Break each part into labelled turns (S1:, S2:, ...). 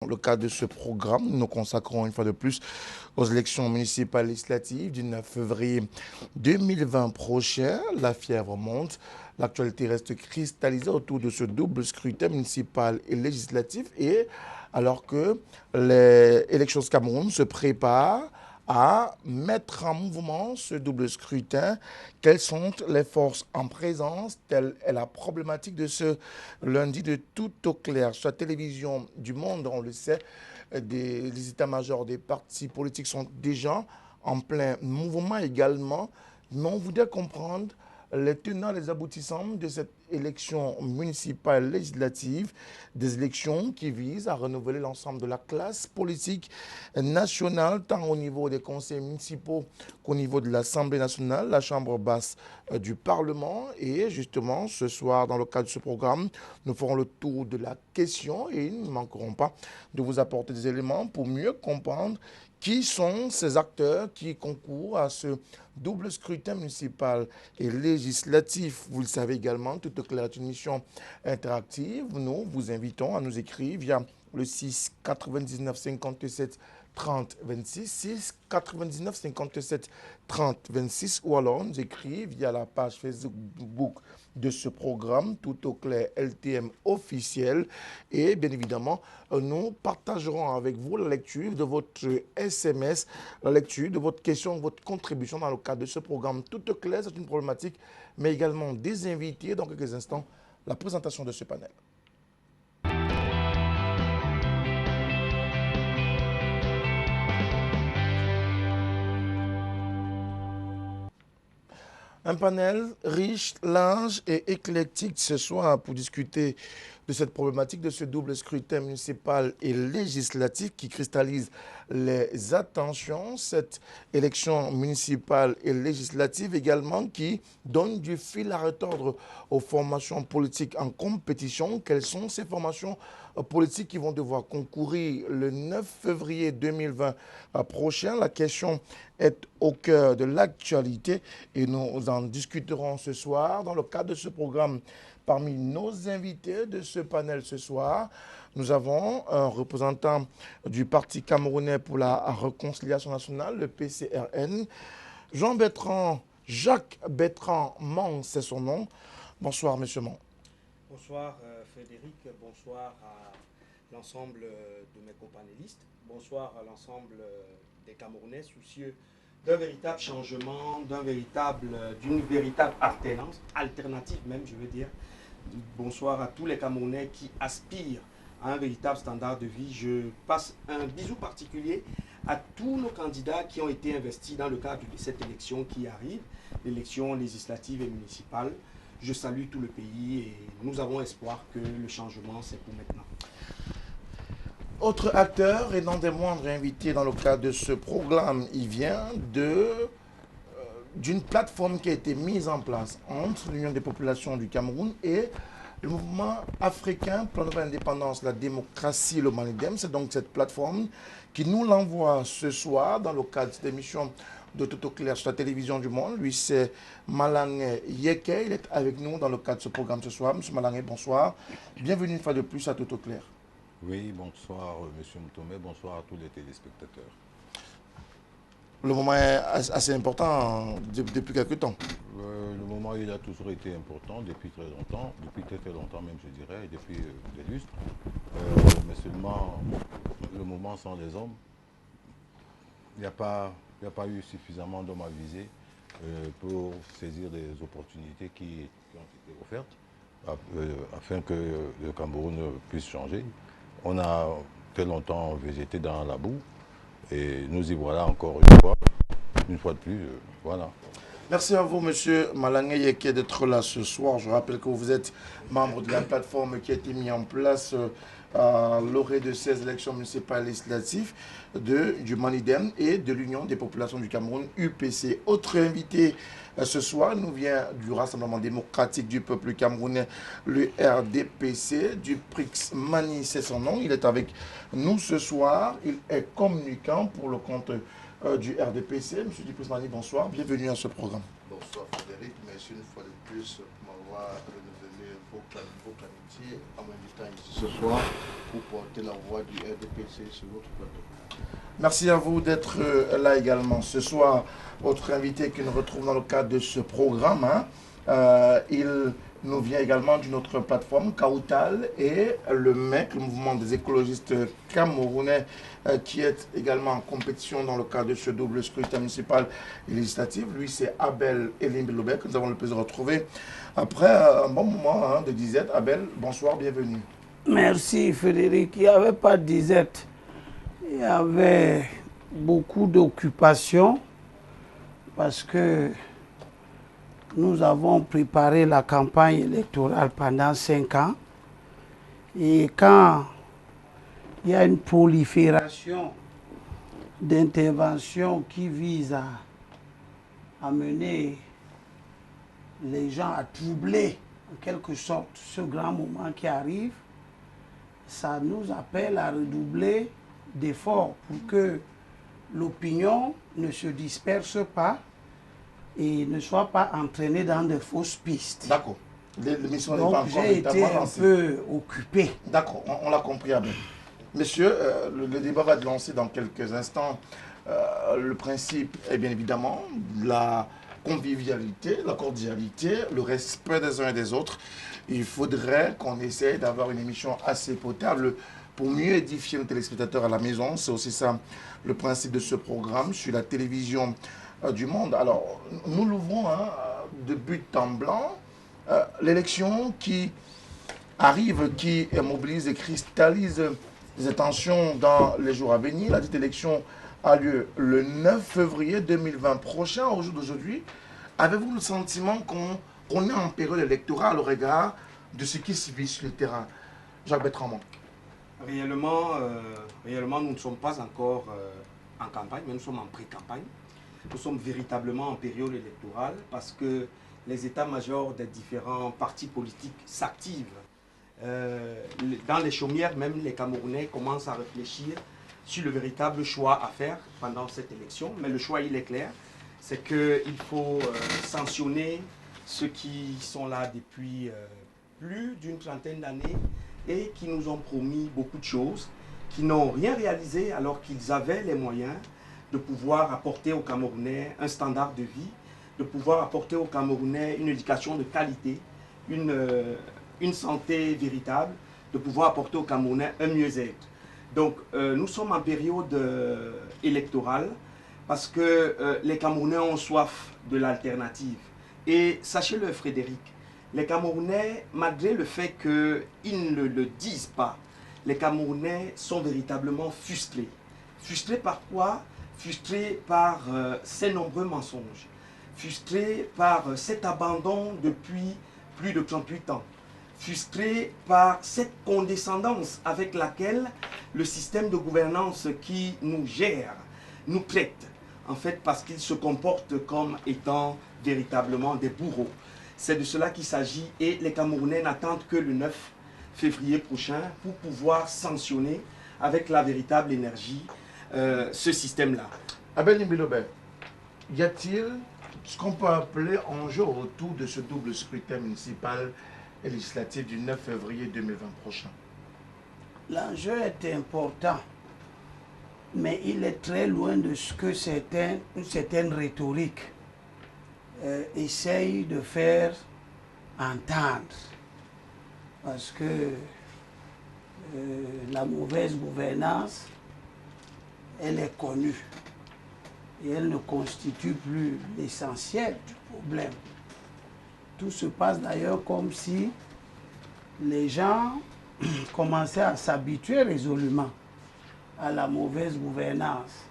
S1: Dans le cadre de ce programme, nous nous consacrons une fois de plus aux élections municipales législatives du 9 février 2020 prochain. La fièvre monte. L'actualité reste cristallisée autour de ce double scrutin municipal et législatif. Et alors que les élections du Cameroun se préparent à mettre en mouvement ce double scrutin, quelles sont les forces en présence? Telle est la problématique de ce lundi de Tout au clair. Sur la télévision du monde, on le sait, les états-majors des partis politiques sont déjà en plein mouvement également. Mais on voudrait comprendre les tenants, les aboutissants de cette élection municipale législative, des élections qui visent à renouveler l'ensemble de la classe politique nationale, tant au niveau des conseils municipaux qu'au niveau de l'Assemblée nationale, la chambre basse du Parlement. Et justement, ce soir, dans le cadre de ce programme, nous ferons le tour de la question et nous ne manquerons pas de vous apporter des éléments pour mieux comprendre qui sont ces acteurs qui concourent à ce double scrutin municipal et législatif? Vous le savez également, Tout au clair est une mission interactive. Nous vous invitons à nous écrire via le 6 99 57 30 26, 6 99 57 30 26, ou alors nous écrire via la page Facebook de ce programme Tout au clair LTM officiel. Et bien évidemment, nous partagerons avec vous la lecture de votre SMS, la lecture de votre question, votre contribution dans le cadre de ce programme Tout au clair. C'est une problématique, mais également des invités. Dans quelques instants, la présentation de ce panel. Un panel riche, large et éclectique ce soir pour discuter de cette problématique de ce double scrutin municipal et législatif qui cristallise les attentions. Cette élection municipale et législative également qui donne du fil à retordre aux formations politiques en compétition. Quelles sont ces formations politiques qui vont devoir concourir le 9 février 2020 prochain? La question est au cœur de l'actualité et nous en discuterons ce soir dans le cadre de ce programme. Parmi nos invités de ce panel ce soir, nous avons un représentant du Parti camerounais pour la réconciliation nationale, le PCRN, Jean-Bertrand, Jacques Bertrand Mans, c'est son nom. Bonsoir, monsieur Mans.
S2: Bonsoir Frédéric, bonsoir à l'ensemble de mes companélistes, bonsoir à l'ensemble des Camerounais soucieux d'un véritable changement, d'une véritable alternative même, je veux dire. Bonsoir à tous les Camerounais qui aspirent à un véritable standard de vie. Je passe un bisou particulier à tous nos candidats qui ont été investis dans le cadre de cette élection qui arrive, l'élection législative et municipale. Je salue tout le pays et nous avons espoir que le changement, c'est pour maintenant.
S1: Autre acteur et non des moindres invités dans le cadre de ce programme, il vient d'une plateforme qui a été mise en place entre l'Union des populations du Cameroun et le mouvement africain pour la nouvelle indépendance, la démocratie, le Manidem. C'est donc cette plateforme qui nous l'envoie ce soir dans le cadre de cette émission de Tout au clair sur la télévision du monde. Lui, c'est Malangé Yeke. Il est avec nous dans le cadre de ce programme ce soir. Monsieur Malangé, bonsoir. Bienvenue une fois de plus à Tout au clair.
S3: Oui, bonsoir Monsieur Moutomé, bonsoir à tous les téléspectateurs.
S1: Le moment est assez important depuis quelques temps.
S3: Le moment, il a toujours été important, depuis très longtemps, même je dirais, depuis des lustres. Mais seulement, le moment sans les hommes, il n'y a pas eu suffisamment d'hommes avisés pour saisir les opportunités qui ont été offertes afin que le Cameroun puisse changer. On a très longtemps végété dans la boue et nous y voilà encore une fois de plus, voilà.
S1: Merci à vous, monsieur Malangé Yeke, d'être là ce soir. Je rappelle que vous êtes membre de la plateforme qui a été mise en place à l'orée de ces élections municipales législatives du Manidem et de l'Union des populations du Cameroun, UPC. Autre invité ce soir nous vient du Rassemblement démocratique du peuple camerounais, le RDPC, du PRIX Mani, c'est son nom. Il est avec nous ce soir. Il est communicant pour le compte du RDPC. Monsieur Duprix Mani, bonsoir. Bienvenue à ce programme.
S4: Bonsoir Frédéric, merci une fois de plus pour m'avoir renouvelé vos amitiés en m'invitant ici ce soir pour porter la voix du RDPC sur notre plateau.
S1: Merci à vous d'être là également ce soir. Autre invité qui nous retrouve dans le cadre de ce programme, il nous vient également d'une autre plateforme, Kautal, et le MEC, le mouvement des écologistes camerounais, qui est également en compétition dans le cadre de ce double scrutin municipal et législatif. Lui, c'est Abel Elimbilobé, que nous avons le plaisir de retrouver après un bon moment de disette. Abel, bonsoir, bienvenue.
S5: Merci Frédéric. Il n'y avait pas de disette. Il y avait beaucoup d'occupations parce que nous avons préparé la campagne électorale pendant 5 ans. Et quand il y a une prolifération d'interventions qui visent à mener les gens à troubler en quelque sorte ce grand moment qui arrive, ça nous appelle à redoubler d'efforts pour que l'opinion ne se disperse pas et ne soit pas entraînée dans de fausses pistes.
S1: D'accord. L'émission n'est
S5: Donc
S1: pas encore
S5: j'ai été un peu occupé.
S1: D'accord, on l'a compris, Abel. Messieurs, le débat va être lancé dans quelques instants. Le principe est bien évidemment la convivialité, la cordialité, le respect des uns et des autres. Il faudrait qu'on essaye d'avoir une émission assez potable pour mieux édifier nos téléspectateurs à la maison. C'est aussi ça le principe de ce programme sur la télévision du monde. Alors, nous l'ouvrons de but en blanc. L'élection qui arrive, qui mobilise et cristallise les attentions dans les jours à venir. La dite élection a lieu le 9 février 2020 prochain, au jour d'aujourd'hui. Avez-vous le sentiment qu'on est en période électorale au regard de ce qui se vit sur le terrain? Jacques Bertrand.
S2: Réellement, nous ne sommes pas encore en campagne, mais nous sommes en pré-campagne. Nous sommes véritablement en période électorale parce que les états-majors des différents partis politiques s'activent. Dans les chaumières, même les Camerounais commencent à réfléchir sur le véritable choix à faire pendant cette élection. Mais le choix, il est clair, c'est qu'il faut sanctionner ceux qui sont là depuis plus d'une trentaine d'années et qui nous ont promis beaucoup de choses, qui n'ont rien réalisé alors qu'ils avaient les moyens de pouvoir apporter aux Camerounais un standard de vie, de pouvoir apporter aux Camerounais une éducation de qualité, une santé véritable, de pouvoir apporter aux Camerounais un mieux-être. Donc nous sommes en période électorale parce que les Camerounais ont soif de l'alternative. Et sachez-le Frédéric, les Camerounais, malgré le fait qu'ils ne le disent pas, les Camerounais sont véritablement frustrés. Frustrés par quoi? Frustrés par ces nombreux mensonges. Frustrés par cet abandon depuis plus de 38 ans. Frustrés par cette condescendance avec laquelle le système de gouvernance qui nous gère, nous traite. En fait, parce qu'ils se comportent comme étant véritablement des bourreaux. C'est de cela qu'il s'agit et les Camerounais n'attendent que le 9 février prochain pour pouvoir sanctionner avec la véritable énergie ce système-là.
S1: Abel Elimbilobé, y a-t-il ce qu'on peut appeler enjeu autour de ce double scrutin municipal et législatif du 9 février 2020 prochain?
S5: L'enjeu est important, mais il est très loin de ce que une certaine rhétorique essaye de faire entendre. Parce que la mauvaise gouvernance, elle est connue. Et elle ne constitue plus l'essentiel du problème. Tout se passe d'ailleurs comme si les gens commençaient à s'habituer résolument à la mauvaise gouvernance.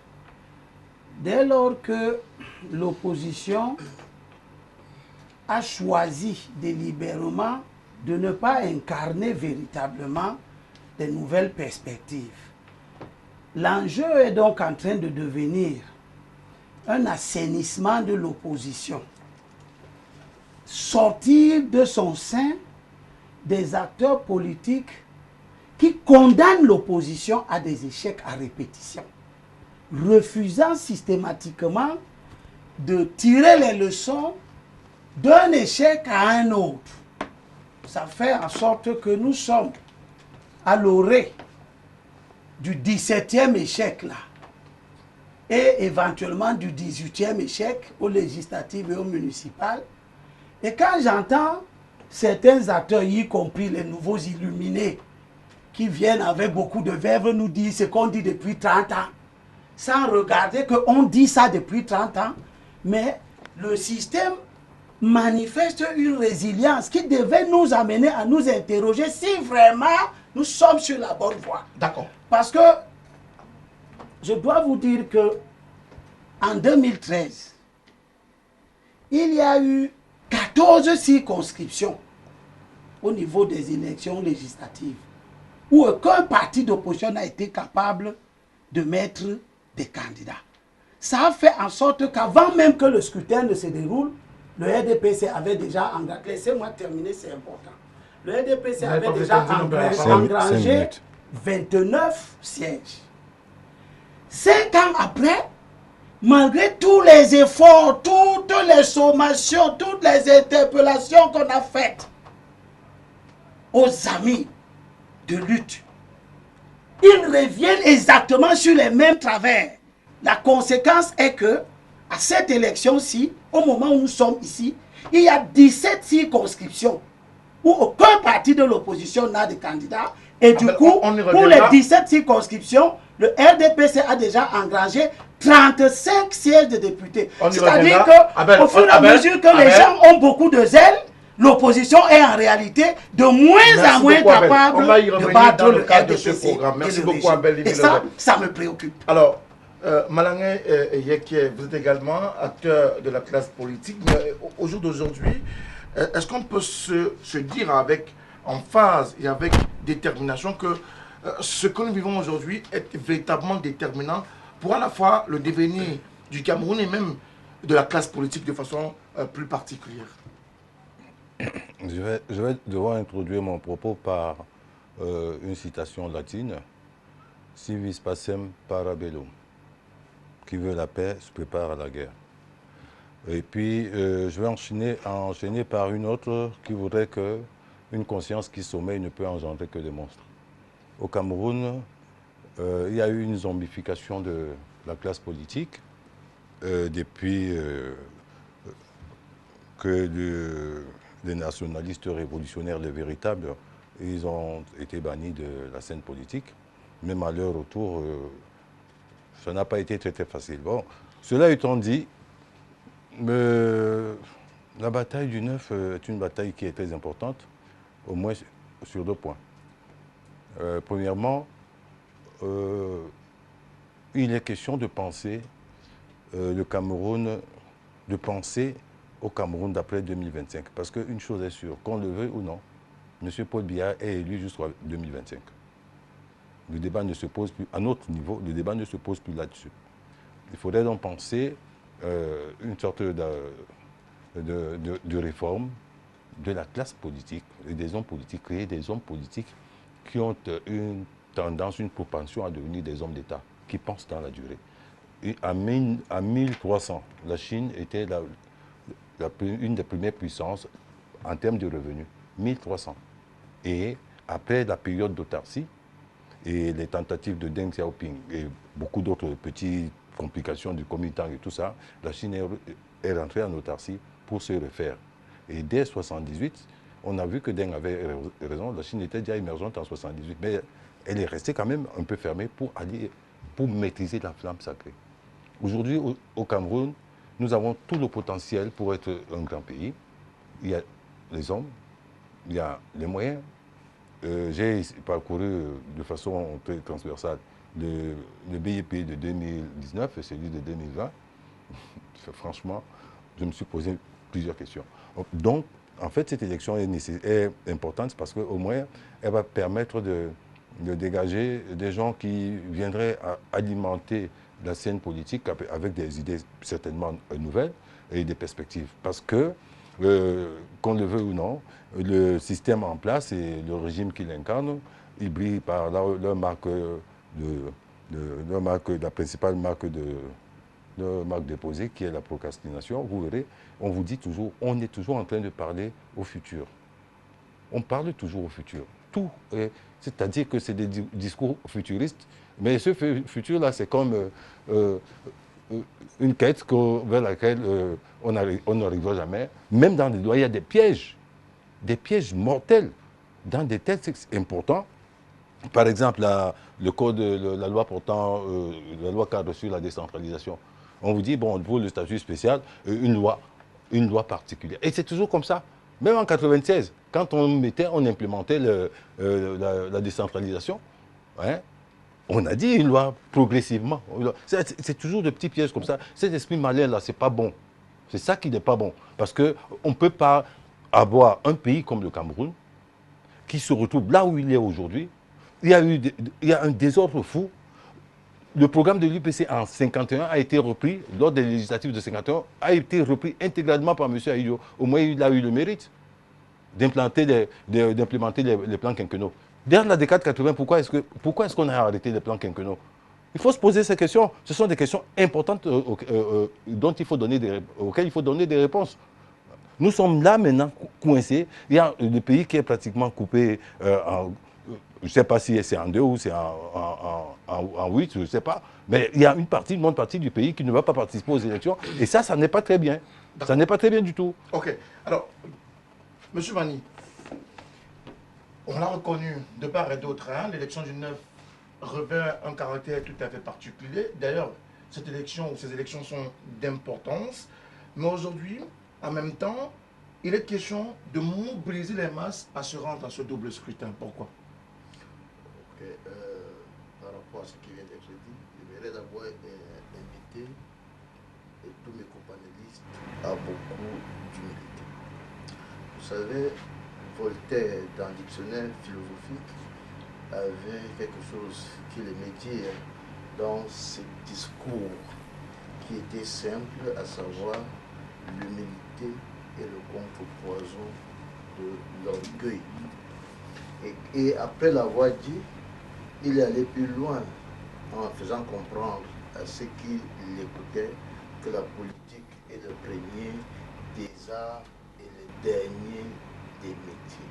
S5: Dès lors que l'opposition a choisi délibérément de ne pas incarner véritablement de nouvelles perspectives. L'enjeu est donc en train de devenir un assainissement de l'opposition. Sortir de son sein des acteurs politiques qui condamnent l'opposition à des échecs à répétition, refusant systématiquement de tirer les leçons d'un échec à un autre. ça fait en sorte que nous sommes à l'orée du 17e échec là, et éventuellement du 18e échec aux législatives et aux municipales. Et quand j'entends certains acteurs, y compris les nouveaux illuminés, qui viennent avec beaucoup de verve nous dire ce qu'on dit depuis 30 ans, sans regarder qu'on dit ça depuis 30 ans, mais le système manifeste une résilience qui devait nous amener à nous interroger si vraiment nous sommes sur la bonne voie.
S1: D'accord.
S5: Parce que je dois vous dire que en 2013, il y a eu 14 circonscriptions au niveau des élections législatives où aucun parti d'opposition n'a été capable de mettre des candidats. Ça a fait en sorte qu'avant même que le scrutin ne se déroule, le RDPC avait déjà engagé, laissez-moi terminer, c'est important. Le RDPC avait déjà engrangé 29 sièges. 5 ans après, malgré tous les efforts, toutes les sommations, toutes les interpellations qu'on a faites aux amis de lutte, ils reviennent exactement sur les mêmes travers. La conséquence est que, à cette élection-ci, au moment où nous sommes ici, il y a 17 circonscriptions où aucun parti de l'opposition n'a de candidat. Et du coup, pour les 17 circonscriptions, le RDPC a déjà engrangé 35 sièges de députés. C'est-à-dire qu'au fur et à mesure que les gens ont beaucoup de zèle, l'opposition est en réalité de moins en moins capable de battre le RDPC. Merci beaucoup, Abel. Et ça me préoccupe.
S1: Alors, Malangé Yeke, vous êtes également acteur de la classe politique, mais au jour d'aujourd'hui, est-ce qu'on peut se dire avec emphase et avec détermination que ce que nous vivons aujourd'hui est véritablement déterminant pour à la fois le devenir du Cameroun et même de la classe politique de façon plus particulière?
S3: Je vais devoir introduire mon propos par une citation latine. Si vis pacem para bellum. Qui veut la paix se prépare à la guerre. Et puis, je vais enchaîner par une autre qui voudrait que une conscience qui sommeille ne peut engendrer que des monstres. Au Cameroun, il y a eu une zombification de la classe politique depuis que les nationalistes révolutionnaires, les véritables, ils ont été bannis de la scène politique. Même à leur retour, ça n'a pas été très facile. Bon, cela étant dit, la bataille du 9 est une bataille qui est très importante, au moins sur 2 points. Premièrement, il est question de penser le Cameroun, de penser au Cameroun d'après 2025. Parce qu'une chose est sûre, qu'on le veuille ou non, M. Paul Biya est élu jusqu'en 2025. Le débat ne se pose plus, à notre niveau, le débat ne se pose plus là-dessus. Il faudrait donc penser une sorte de réforme de la classe politique et des hommes politiques, créer des hommes politiques qui ont une tendance, une propension à devenir des hommes d'État, qui pensent dans la durée. Et à 1300, la Chine était une des premières puissances en termes de revenus, 1300. Et après la période d'autarcie et les tentatives de Deng Xiaoping et beaucoup d'autres petites complications du Kuomintang et tout ça, la Chine est rentrée en autarcie pour se refaire. Et dès 1978, on a vu que Deng avait raison, la Chine était déjà émergente en 1978, mais elle est restée quand même un peu fermée pour maîtriser la flamme sacrée. Aujourd'hui, au Cameroun, nous avons tout le potentiel pour être un grand pays. Il y a les hommes, il y a les moyens. J'ai parcouru de façon très transversale le BIP de 2019 et celui de 2020. Franchement, je me suis posé plusieurs questions. Donc, en fait, cette élection est importante parce qu'au moins, elle va permettre de dégager des gens qui viendraient alimenter la scène politique avec des idées certainement nouvelles et des perspectives. Parce que, qu'on le veut ou non, le système en place et le régime qui l'incarne, il brille par leur marque, la principale marque déposée, qui est la procrastination. Vous verrez, on vous dit toujours, on est toujours en train de parler au futur. on parle toujours au futur. Tout, c'est-à-dire que c'est des discours futuristes, mais ce futur-là, c'est comme une quête vers laquelle on n'arrivera jamais. Même dans les lois, il y a des pièges mortels dans des textes importants. Par exemple, le code, la loi portant, la loi cadre sur la décentralisation. On vous dit, bon, pour le statut spécial, une loi particulière. Et c'est toujours comme ça. Même en 1996, quand on implémentait la décentralisation, hein, on a dit une loi progressivement. C'est toujours de petits pièges comme ça. Cet esprit malin-là, c'est pas bon. C'est ça qui n'est pas bon. Parce qu'on ne peut pas avoir un pays comme le Cameroun qui se retrouve là où il est aujourd'hui. Il y a un désordre fou. Le programme de l'UPC en 1951 a été repris, lors des législatives de 1951, a été repris intégralement par M. Ahidjo. Au moins, il a eu le mérite d'implémenter les plans quinquennaux. Dès la décade 80, pourquoi est-ce qu'on a arrêté les plans quinquennaux? Il faut se poser ces questions. Ce sont des questions importantes auxquelles il faut donner des réponses. Nous sommes là maintenant coincés. Il y a le pays qui est pratiquement coupé je ne sais pas si c'est en 2 ou c'est en 8, je ne sais pas. Mais il y a une bonne partie du pays qui ne va pas participer aux élections. Et ça n'est pas très bien. Ça n'est pas très bien du tout.
S1: Ok. Alors, M. Mani, on l'a reconnu de part et d'autre, hein, l'élection du 9 revêt un caractère tout à fait particulier. D'ailleurs, cette élection ou ces élections sont d'importance. Mais aujourd'hui, en même temps, il est question de mobiliser les masses à se rendre à ce double scrutin. Pourquoi?
S4: Par rapport à ce qui vient d'être dit, j'aimerais d'abord inviter tous mes companélistes à beaucoup d'humilité. Vous savez, Voltaire, dans le dictionnaire philosophique, avait quelque chose qu'il aimait dire dans ses discours qui était simple, à savoir l'humilité et le contrepoison de l'orgueil. Et après l'avoir dit, il est allé plus loin en faisant comprendre à ceux qui l'écoutaient que la politique est le premier des arts et le dernier des métiers.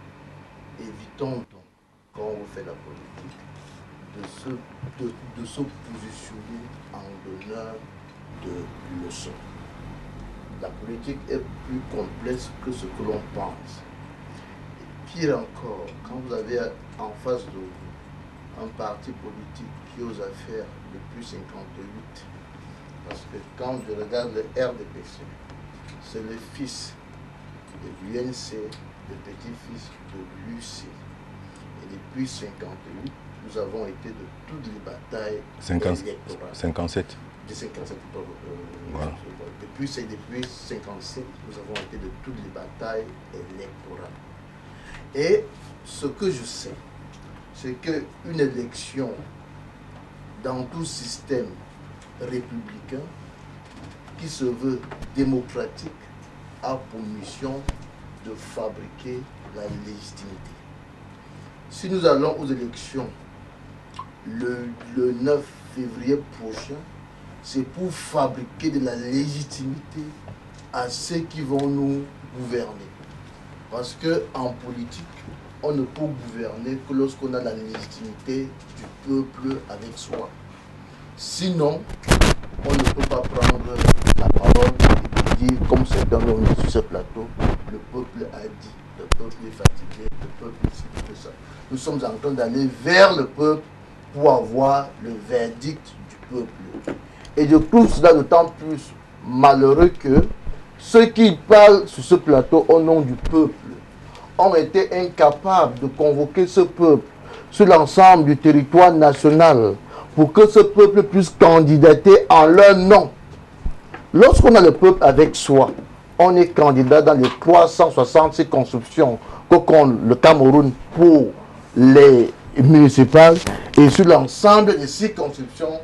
S4: Évitons donc, quand on fait la politique, de se positionner en donneur de leçons. La politique est plus complexe que ce que l'on pense. Et pire encore, quand vous avez en face de vous un parti politique qui ose faire depuis 1958, parce que quand je regarde le RDPC, c'est le fils de l'UNC, le petit-fils de l'UC. Et depuis 1958, nous avons été de toutes les batailles électorales.
S3: 57.
S4: De 57,
S3: voilà.
S4: Depuis 1957, nous avons été de toutes les batailles électorales. Et ce que je sais, c'est qu'une élection dans tout système républicain qui se veut démocratique a pour mission de fabriquer la légitimité. Si nous allons aux élections le 9 février prochain, c'est pour fabriquer de la légitimité à ceux qui vont nous gouverner. Parce qu'en politique, on ne peut gouverner que lorsqu'on a la légitimité du peuple avec soi. Sinon, on ne peut pas prendre la parole et dire, comme certains l'ont dit sur ce plateau, le peuple a dit, le peuple est fatigué, le peuple est ci, le peuple ça. Nous sommes en train d'aller vers le peuple pour avoir le verdict du peuple. Et je trouve cela d'autant plus malheureux que ceux qui parlent sur ce plateau au nom du peuple ont été incapables de convoquer ce peuple sur l'ensemble du territoire national pour que ce peuple puisse candidater en leur nom. Lorsqu'on a le peuple avec soi, on est candidat dans les 360 circonscriptions que compte le Cameroun pour les municipales et sur l'ensemble des circonscriptions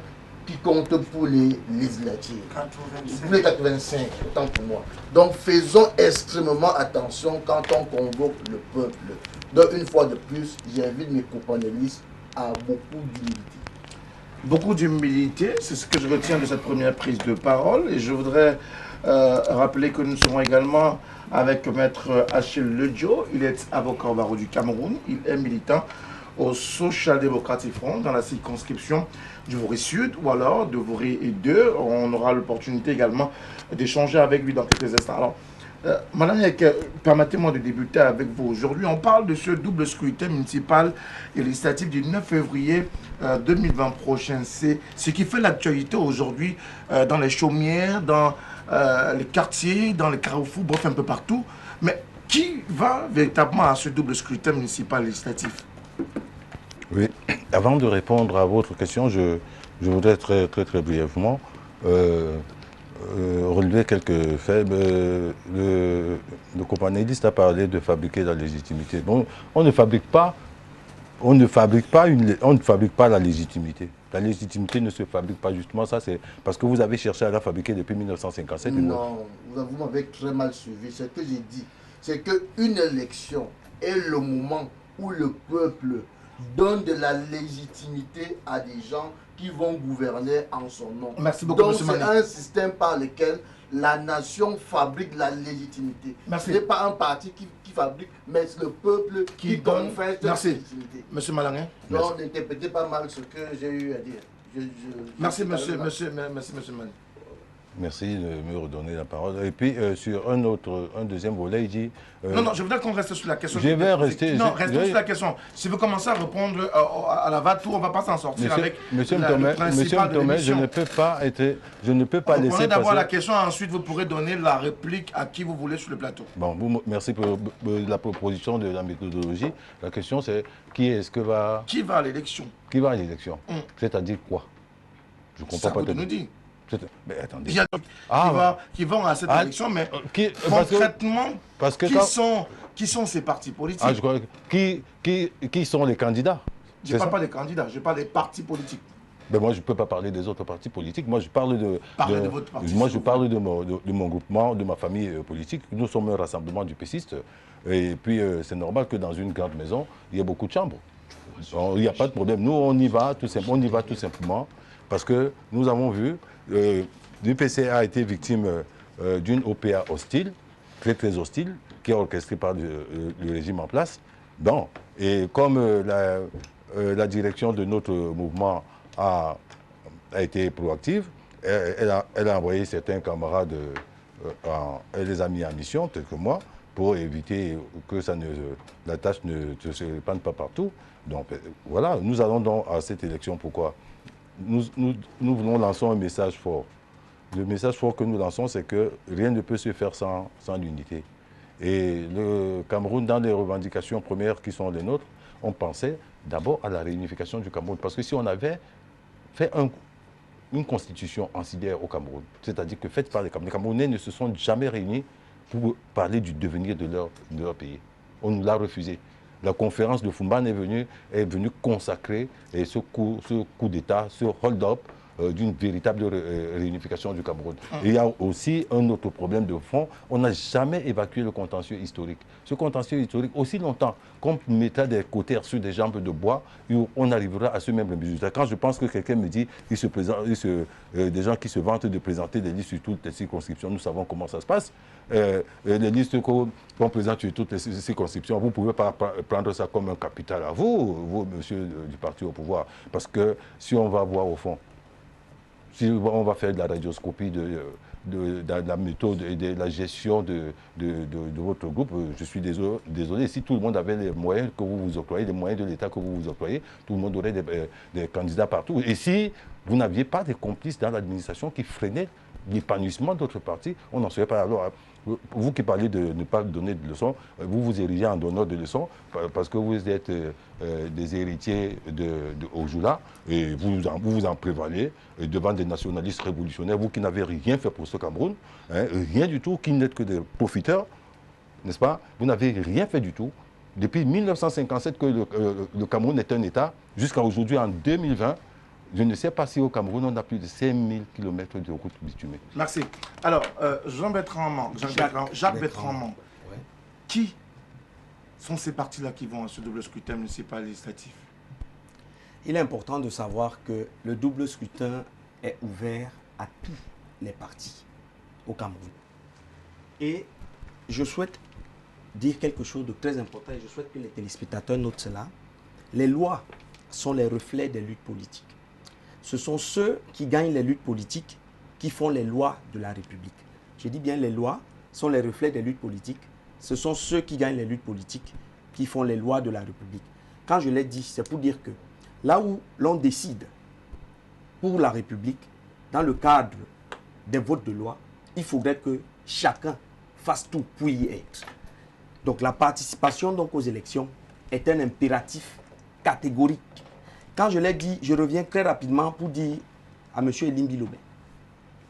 S4: qui comptent pour les législatives. 85. Les 85, autant pour moi. Donc faisons extrêmement attention quand on convoque le peuple. Donc une fois de plus, j'invite mes companélistes à beaucoup d'humilité.
S1: Beaucoup d'humilité, c'est ce que je retiens de cette première prise de parole. Et je voudrais Rappelez que nous serons également avec Maître Achille Ledjo. Il est avocat au barreau du Cameroun. Il est militant au Social Democratic Front dans la circonscription du Voré Sud ou alors de Voré 2. On aura l'opportunité également d'échanger avec lui dans quelques instants. Alors, Madame Yek, permettez-moi de débuter avec vous. Aujourd'hui, on parle de ce double scrutin municipal et législatif du 9 février 2020 prochain. C'est ce qui fait l'actualité aujourd'hui dans les chaumières, dans les quartiers, dans les carrefours, bref, un peu partout. Mais qui va véritablement à ce double scrutin municipal législatif?
S3: Oui, avant de répondre à votre question, je voudrais très brièvement relever quelques faits. Le co-panéliste a parlé de fabriquer la légitimité. Bon, on ne fabrique pas la légitimité. La légitimité ne se fabrique pas, justement, ça c'est parce que vous avez cherché à la fabriquer depuis 1957.
S4: Non, vous m'avez très mal suivi. Ce que j'ai dit, c'est qu'une élection est le moment où le peuple donne de la légitimité à des gens qui vont gouverner en son nom.
S1: Merci beaucoup,
S4: Donc
S1: M.
S4: c'est
S1: Mané.
S4: un système par lequel la nation fabrique la légitimité.
S1: Merci.
S4: Ce n'est pas un parti qui fabrique, mais c'est le peuple qui confère cette
S1: Merci.
S4: légitimité.
S1: Monsieur Malangin.
S4: Donc n'interprétez pas mal ce que j'ai eu à dire.
S1: Merci, monsieur Mané.
S3: Merci de me redonner la parole. Et puis, sur un deuxième volet, il dit...
S1: Non, je voudrais qu'on reste sur la question.
S3: Je vais rester...
S1: Non, restons sur la question. Si vous commencez à répondre à la va-tour, on ne va pas s'en sortir avec
S3: Monsieur
S1: le principal de
S3: Thomas,
S1: l'émission.
S3: je ne peux pas laisser
S1: Prenez d'abord
S3: passer...
S1: la question, ensuite vous pourrez donner la réplique à qui vous voulez sur le plateau.
S3: Bon, merci pour la proposition de la méthodologie. La question, c'est qui est-ce que va...
S1: Qui va à l'élection?
S3: Qui va à l'élection? C'est-à-dire quoi? Je comprends
S1: Ça
S3: pas.
S1: vous de nous dire.
S3: Mais attendez.
S1: Il y a qui vont à cette élection, mais concrètement, qui sont ces partis politiques?
S3: Je crois, qui sont les candidats?
S1: Je ne parle pas des candidats, je parle des partis politiques.
S3: Ben moi, je ne peux pas parler des autres partis politiques. Moi, je parle de
S1: votre parti.
S3: Moi, je parle de mon groupement, de ma famille politique. Nous sommes un rassemblement du PCiste. Et puis, c'est normal que dans une grande maison, il y ait beaucoup de chambres. Il n'y a pas de problème. Nous, on y va tout simplement parce que nous avons vu... L'UPC a été victime d'une OPA hostile, très hostile, qui est orchestrée par le régime en place. Bon, et comme la direction de notre mouvement a été proactive, elle a envoyé certains camarades, elle les a mis en mission, tels que moi, pour éviter que la tâche ne se répande pas partout. Donc voilà, nous allons donc à cette élection. Pourquoi ? Nous voulons lancer un message fort. Le message fort que nous lançons, c'est que rien ne peut se faire sans l'unité. Et le Cameroun, dans les revendications premières qui sont les nôtres, on pensait d'abord à la réunification du Cameroun. Parce que si on avait fait une constitution ancillaire au Cameroun, c'est-à-dire que faite par les Camerounais ne se sont jamais réunis pour parler du devenir de leur pays. On nous l'a refusé. La conférence de Fumban est venue consacrer ce coup d'État, ce hold-up d'une véritable réunification du Cameroun. Et il y a aussi un autre problème de fond. On n'a jamais évacué le contentieux historique. Ce contentieux historique, aussi longtemps qu'on mettra des cautères sur des jambes de bois, on arrivera à ce même résultat. Quand je pense que quelqu'un me dit des gens qui se vantent de présenter des listes sur toutes les circonscriptions, nous savons comment ça se passe. Les listes qu'on présente sur toutes les circonscriptions, vous ne pouvez pas prendre ça comme un capital à vous, monsieur du parti au pouvoir. Parce que si on va voir au fond, si on va faire de la radioscopie de la méthode et de la gestion de votre groupe, je suis désolé, si tout le monde avait les moyens que vous vous octroyez, les moyens de l'État que vous vous octroyez, tout le monde aurait des candidats partout. Et si vous n'aviez pas des complices dans l'administration qui freinaient l'épanouissement d'autres partis, on n'en serait pas là. Alors, vous qui parlez de ne pas donner de leçons, vous vous érigez en donneur de leçons parce que vous êtes des héritiers de Ojula et vous en prévalez devant des nationalistes révolutionnaires, vous qui n'avez rien fait pour ce Cameroun, rien du tout, qui n'êtes que des profiteurs, n'est-ce pas? Vous n'avez rien fait du tout. Depuis 1957 que le Cameroun est un État, jusqu'à aujourd'hui en 2020, je ne sais pas si au Cameroun, on a plus de 5000 km de routes bitumées.
S1: Merci. Alors, Jacques Bertrand Mant,
S2: Ouais.
S1: qui sont ces partis-là qui vont à ce double scrutin municipal législatif?
S2: Il est important de savoir que le double scrutin est ouvert à tous les partis. au Cameroun. Et je souhaite dire quelque chose de très important et je souhaite que les téléspectateurs notent cela. Les lois sont les reflets des luttes politiques. Ce sont ceux qui gagnent les luttes politiques qui font les lois de la République. Je dis bien les lois sont les reflets des luttes politiques. Ce sont ceux qui gagnent les luttes politiques qui font les lois de la République. Quand je l'ai dit, c'est pour dire que là où l'on décide pour la République, dans le cadre des votes de loi, il faudrait que chacun fasse tout pour y être. Donc la participation donc, aux élections est un impératif catégorique. Quand je l'ai dit, je reviens très rapidement pour dire à M. Elimbi Lobé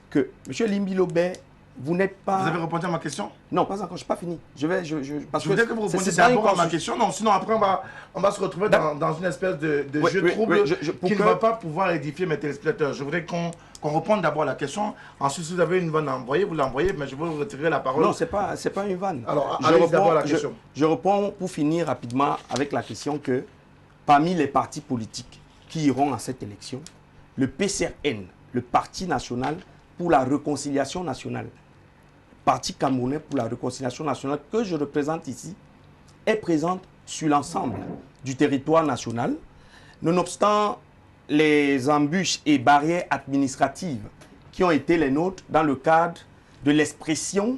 S2: que M. Elimbi Lobé, vous n'êtes pas...
S1: Vous avez répondu à ma question?
S2: Non, pas encore, je n'ai pas fini.
S1: Parce voudrais que vous répondiez d'abord à ma question. Non, sinon après on va se retrouver dans une espèce de jeu trouble qui ne va pas pouvoir édifier mes téléspectateurs. Je voudrais qu'on réponde d'abord à la question. Ensuite, si vous avez une vanne à envoyer, vous l'envoyez, mais je vais vous retirer la parole.
S2: Non, ce n'est pas une vanne.
S1: Alors, allez d'abord à la question.
S2: Je réponds pour finir rapidement avec la question que parmi les partis politiques qui iront à cette élection, le PCRN, le Parti national pour la réconciliation nationale, Parti camerounais pour la réconciliation nationale que je représente ici, est présente sur l'ensemble du territoire national, nonobstant les embûches et barrières administratives qui ont été les nôtres dans le cadre de l'expression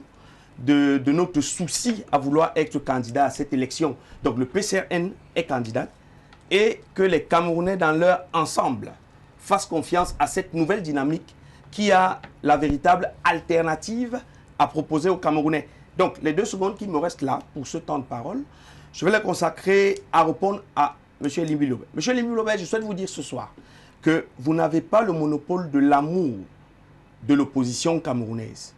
S2: de notre souci à vouloir être candidat à cette élection. Donc le PCRN est candidat et que les Camerounais dans leur ensemble fassent confiance à cette nouvelle dynamique qui a la véritable alternative à proposer aux Camerounais. Donc, les 2 secondes qui me restent là, pour ce temps de parole, je vais les consacrer à répondre à M. Elimbi Lobé. M. Elimbi Lobé, je souhaite vous dire ce soir que vous n'avez pas le monopole de l'amour de l'opposition camerounaise.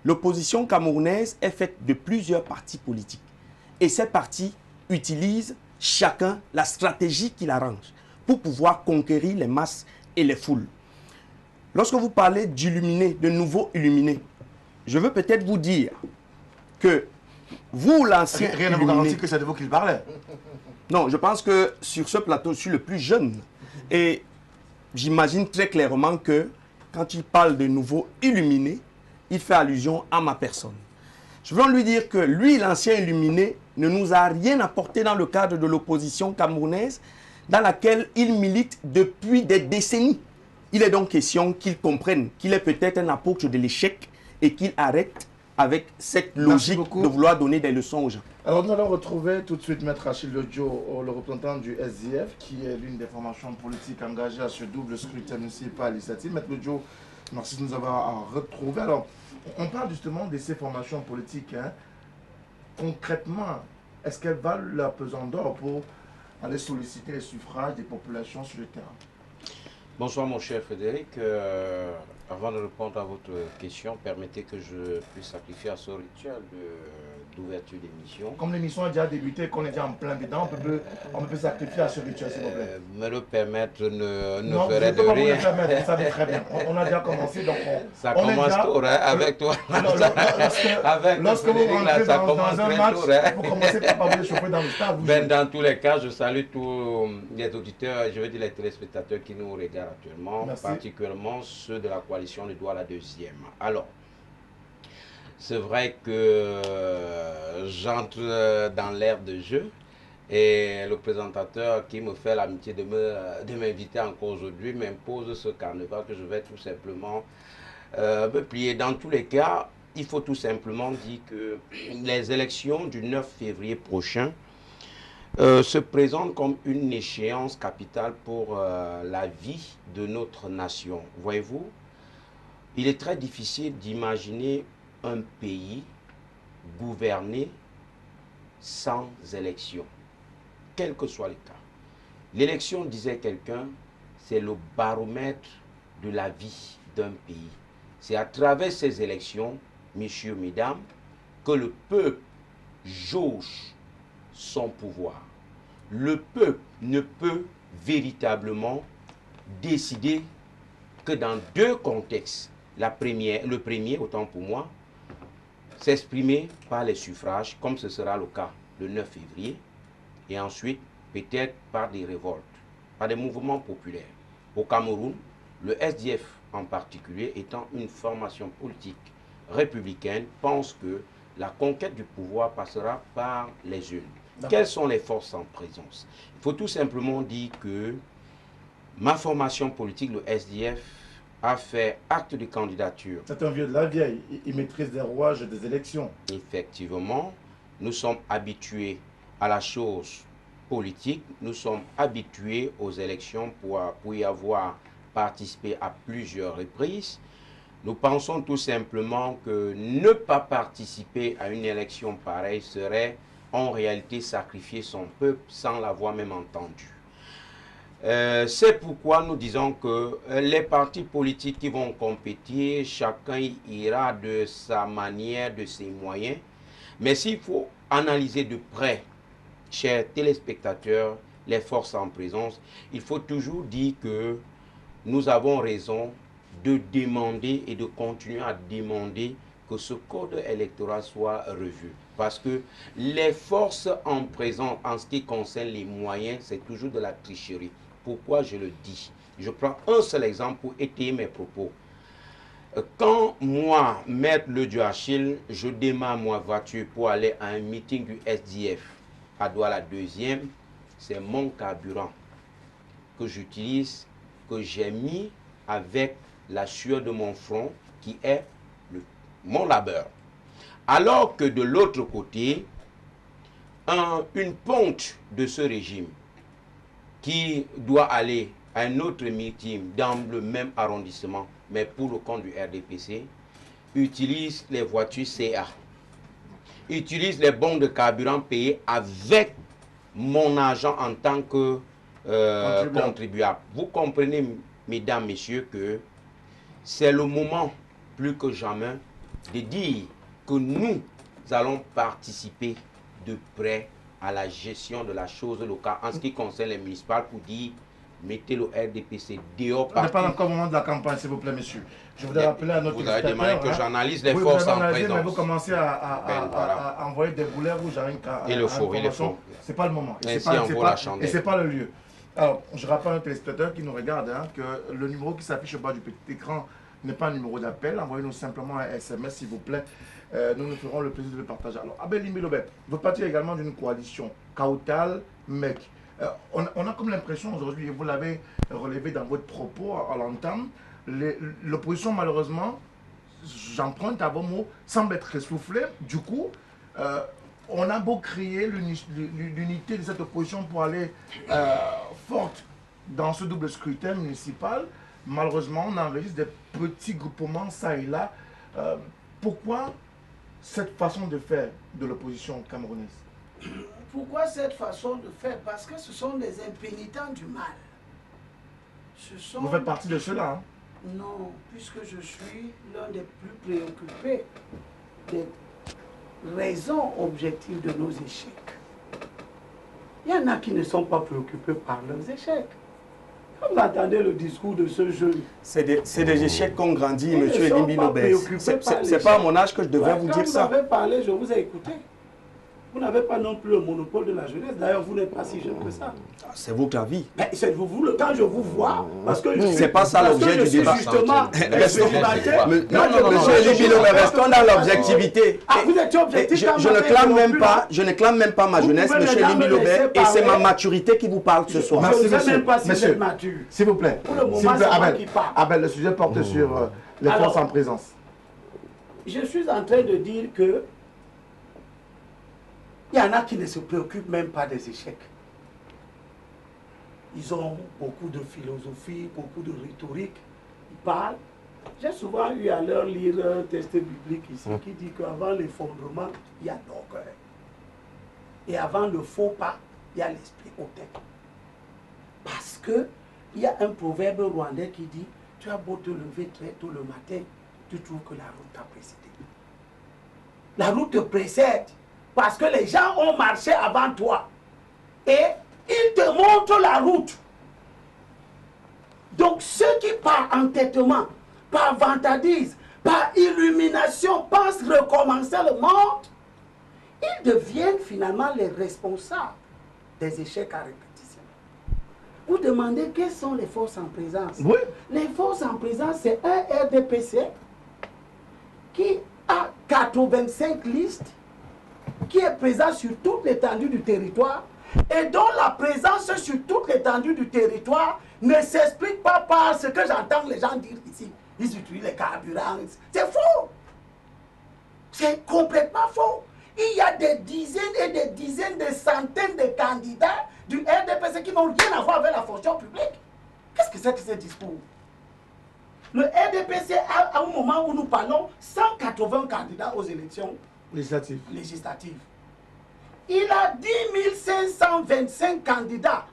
S2: L'opposition camerounaise est faite de plusieurs partis politiques. Et ces partis utilisent chacun la stratégie qui l'arrange pour pouvoir conquérir les masses et les foules. Lorsque vous parlez d'illuminés, de nouveaux illuminés, je veux peut-être vous dire que vous, l'ancien
S1: Rien ne vous garantit que c'est de vous qu'il parlait.
S2: Non, je pense que sur ce plateau, je suis le plus jeune. Et j'imagine très clairement que quand il parle de nouveaux illuminés, il fait allusion à ma personne. Je veux lui dire que lui, l'ancien illuminé, ne nous a rien apporté dans le cadre de l'opposition camerounaise dans laquelle il milite depuis des décennies. Il est donc question qu'il comprenne qu'il est peut-être un apôtre de l'échec et qu'il arrête avec cette logique de vouloir donner des leçons aux gens.
S1: Alors nous allons retrouver tout de suite Maître Achille Lodjo, le représentant du SDF, qui est l'une des formations politiques engagées à ce double scrutin municipal législatif. Maître Lodjo, merci de nous avoir retrouvés. Alors, on parle justement de ces formations politiques. Hein. Concrètement, est-ce qu'elles valent la pesant d'or pour aller solliciter les suffrages des populations sur le terrain?
S6: Bonsoir mon cher Frédéric. Avant de répondre à votre question, permettez que je puisse sacrifier à ce rituel d'ouverture d'émission.
S1: Comme l'émission a déjà débuté, qu'on est déjà en plein dedans, on peut sacrifier à ce rituel, s'il vous plaît.
S6: Me le permettre ne
S1: non,
S6: ferait de rien.
S1: Vous permettre, vous savez très bien. On a déjà commencé, donc
S6: ça commence tôt, hein, avec toi.
S1: Lorsque vous rentrez dans un match, vous commencez par vous échauffer dans le stade.
S6: Ben, dans tous les cas, je salue tous les auditeurs, je veux dire les téléspectateurs qui nous regardent actuellement,
S1: merci.
S6: Particulièrement ceux de la coalition Le Droit à la Deuxième. Alors, c'est vrai que j'entre dans l'ère de jeu et le présentateur qui me fait l'amitié de m'inviter encore aujourd'hui m'impose ce carnaval que je vais tout simplement me plier. Dans tous les cas, il faut tout simplement dire que les élections du 9 février prochain se présentent comme une échéance capitale pour la vie de notre nation. Voyez-vous, il est très difficile d'imaginer un pays gouverné sans élection, quel que soit le cas. L'élection, disait quelqu'un, c'est le baromètre de la vie d'un pays. C'est à travers ces élections, messieurs, mesdames, que le peuple jauge son pouvoir. Le peuple ne peut véritablement décider que dans 2 contextes. Le premier, autant pour moi, s'exprimer par les suffrages, comme ce sera le cas le 9 février, et ensuite peut-être par des révoltes, par des mouvements populaires. Au Cameroun, le SDF en particulier étant une formation politique républicaine pense que la conquête du pouvoir passera par les urnes. Quelles sont les forces en présence? Il faut tout simplement dire que ma formation politique, le SDF, a fait acte de candidature.
S1: C'est un vieux de la vieille, il maîtrise les rouages des élections.
S6: Effectivement, nous sommes habitués à la chose politique, nous sommes habitués aux élections pour y avoir participé à plusieurs reprises. Nous pensons tout simplement que ne pas participer à une élection pareille serait en réalité sacrifier son peuple sans l'avoir même entendu. C'est pourquoi nous disons que les partis politiques qui vont compétir, chacun ira de sa manière, de ses moyens. Mais s'il faut analyser de près, chers téléspectateurs, les forces en présence, il faut toujours dire que nous avons raison de demander et de continuer à demander que ce code électoral soit revu. Parce que les forces en présence, en ce qui concerne les moyens, c'est toujours de la tricherie. Pourquoi je le dis? Je prends un seul exemple pour étayer mes propos. Quand moi, Maître Le Dieu Achille, je démarre ma voiture pour aller à un meeting du SDF à Douala 2e, c'est mon carburant que j'utilise, que j'ai mis avec la sueur de mon front, qui est mon labeur. Alors que de l'autre côté, une ponte de ce régime qui doit aller à un autre meeting dans le même arrondissement, mais pour le compte du RDPC, utilise les voitures CA, utilise les bons de carburant payés avec mon argent en tant que contribuable. Vous comprenez, mesdames, messieurs, que c'est le moment plus que jamais de dire que nous allons participer de près à la gestion de la chose locale en ce qui concerne les municipales pour dire mettez le RDPC dehors.
S1: On n'est pas encore au moment de la campagne, s'il vous plaît, monsieur. Je voudrais rappeler à notre
S6: Vous avez demandé que j'analyse les
S1: oui,
S6: forces en
S1: présence. Mais vous
S6: présence.
S1: commencez à envoyer des boulets rouges à une
S6: Il le faut, il le faut.
S1: C'est pas le moment. Et
S6: Ainsi en vaut la chandelle.
S1: Et c'est pas le lieu. Alors, je rappelle à un téléspectateur qui nous regarde que le numéro qui s'affiche au bas du petit écran n'est pas un numéro d'appel. Envoyez-nous simplement un SMS, s'il vous plaît. Nous nous ferons le plaisir de le partager. Alors, Abel Limbilobé, vous partez également d'une coalition Kautal, MEC. On a comme l'impression aujourd'hui, et vous l'avez relevé dans votre propos à l'entame, l'opposition, malheureusement, j'emprunte à vos mots, semble être essoufflée. Du coup, on a beau créer l'unité de cette opposition pour aller forte dans ce double scrutin municipal, malheureusement, on enregistre des petits groupements ça et là. Pourquoi cette façon de faire de l'opposition camerounaise?
S5: Pourquoi cette façon de faire? Parce que ce sont des impénitents du mal.
S1: Vous faites partie de cela, hein?
S5: Non, puisque je suis l'un des plus préoccupés des raisons objectives de nos échecs. Il y en a qui ne sont pas préoccupés par leurs échecs. Quand vous entendez le discours de ce jeune...
S7: C'est des échecs qu'on grandit, M. Limbilobé.
S5: C'est
S7: C'est pas à mon âge que je devrais vous dire ça.
S5: Quand vous avez parlé, je vous ai écouté. Vous n'avez pas non plus le monopole de la jeunesse. D'ailleurs, vous n'êtes pas si jeune que ça.
S7: C'est votre avis.
S5: Mais c'est vous, quand je vous vois, parce que
S7: c'est pas ça l'objet du débat.
S5: Justement,
S7: non, monsieur Limbilobé, restons dans l'objectivité.
S5: Ah, vous êtes objectif.
S7: Je ne clame même pas ma jeunesse, monsieur Limbilobé, et c'est ma maturité qui vous parle ce soir.
S1: Merci,
S5: je ne sais même pas si vous êtes mature.
S1: S'il vous plaît.
S5: Pour le moment, c'est moi qui parle.
S1: Abel, le sujet porte sur les forces en présence.
S5: Je suis en train de dire que il y en a qui ne se préoccupent même pas des échecs. Ils ont beaucoup de philosophie, beaucoup de rhétorique. Ils parlent. J'ai souvent eu à leur lire un texte biblique ici qui dit qu'avant l'effondrement, il y a l'orgueil. Et avant le faux pas, il y a l'esprit hautain. Parce qu'il y a un proverbe rwandais qui dit « Tu as beau te lever très tôt le matin, tu trouves que la route t'a précédé. » La route te précède. Parce que les gens ont marché avant toi. Et ils te montrent la route. Donc ceux qui par entêtement, par vantardise, par illumination pensent recommencer le monde, ils deviennent finalement les responsables des échecs à répétition. Vous demandez quelles sont les forces en présence.
S1: Oui.
S5: Les forces en présence, c'est un RDPC qui 85 listes qui est présente sur toute l'étendue du territoire et dont la présence sur toute l'étendue du territoire ne s'explique pas par ce que j'entends les gens dire ici. Ils utilisent les carburants. C'est faux. C'est complètement faux. Il y a des dizaines et des dizaines, des centaines de candidats du RDPC qui n'ont rien à voir avec la fonction publique. Qu'est-ce que c'est que ce discours? Le RDPC, à un moment où nous parlons, 180 candidats aux élections législatives. Il a 10 525 candidats.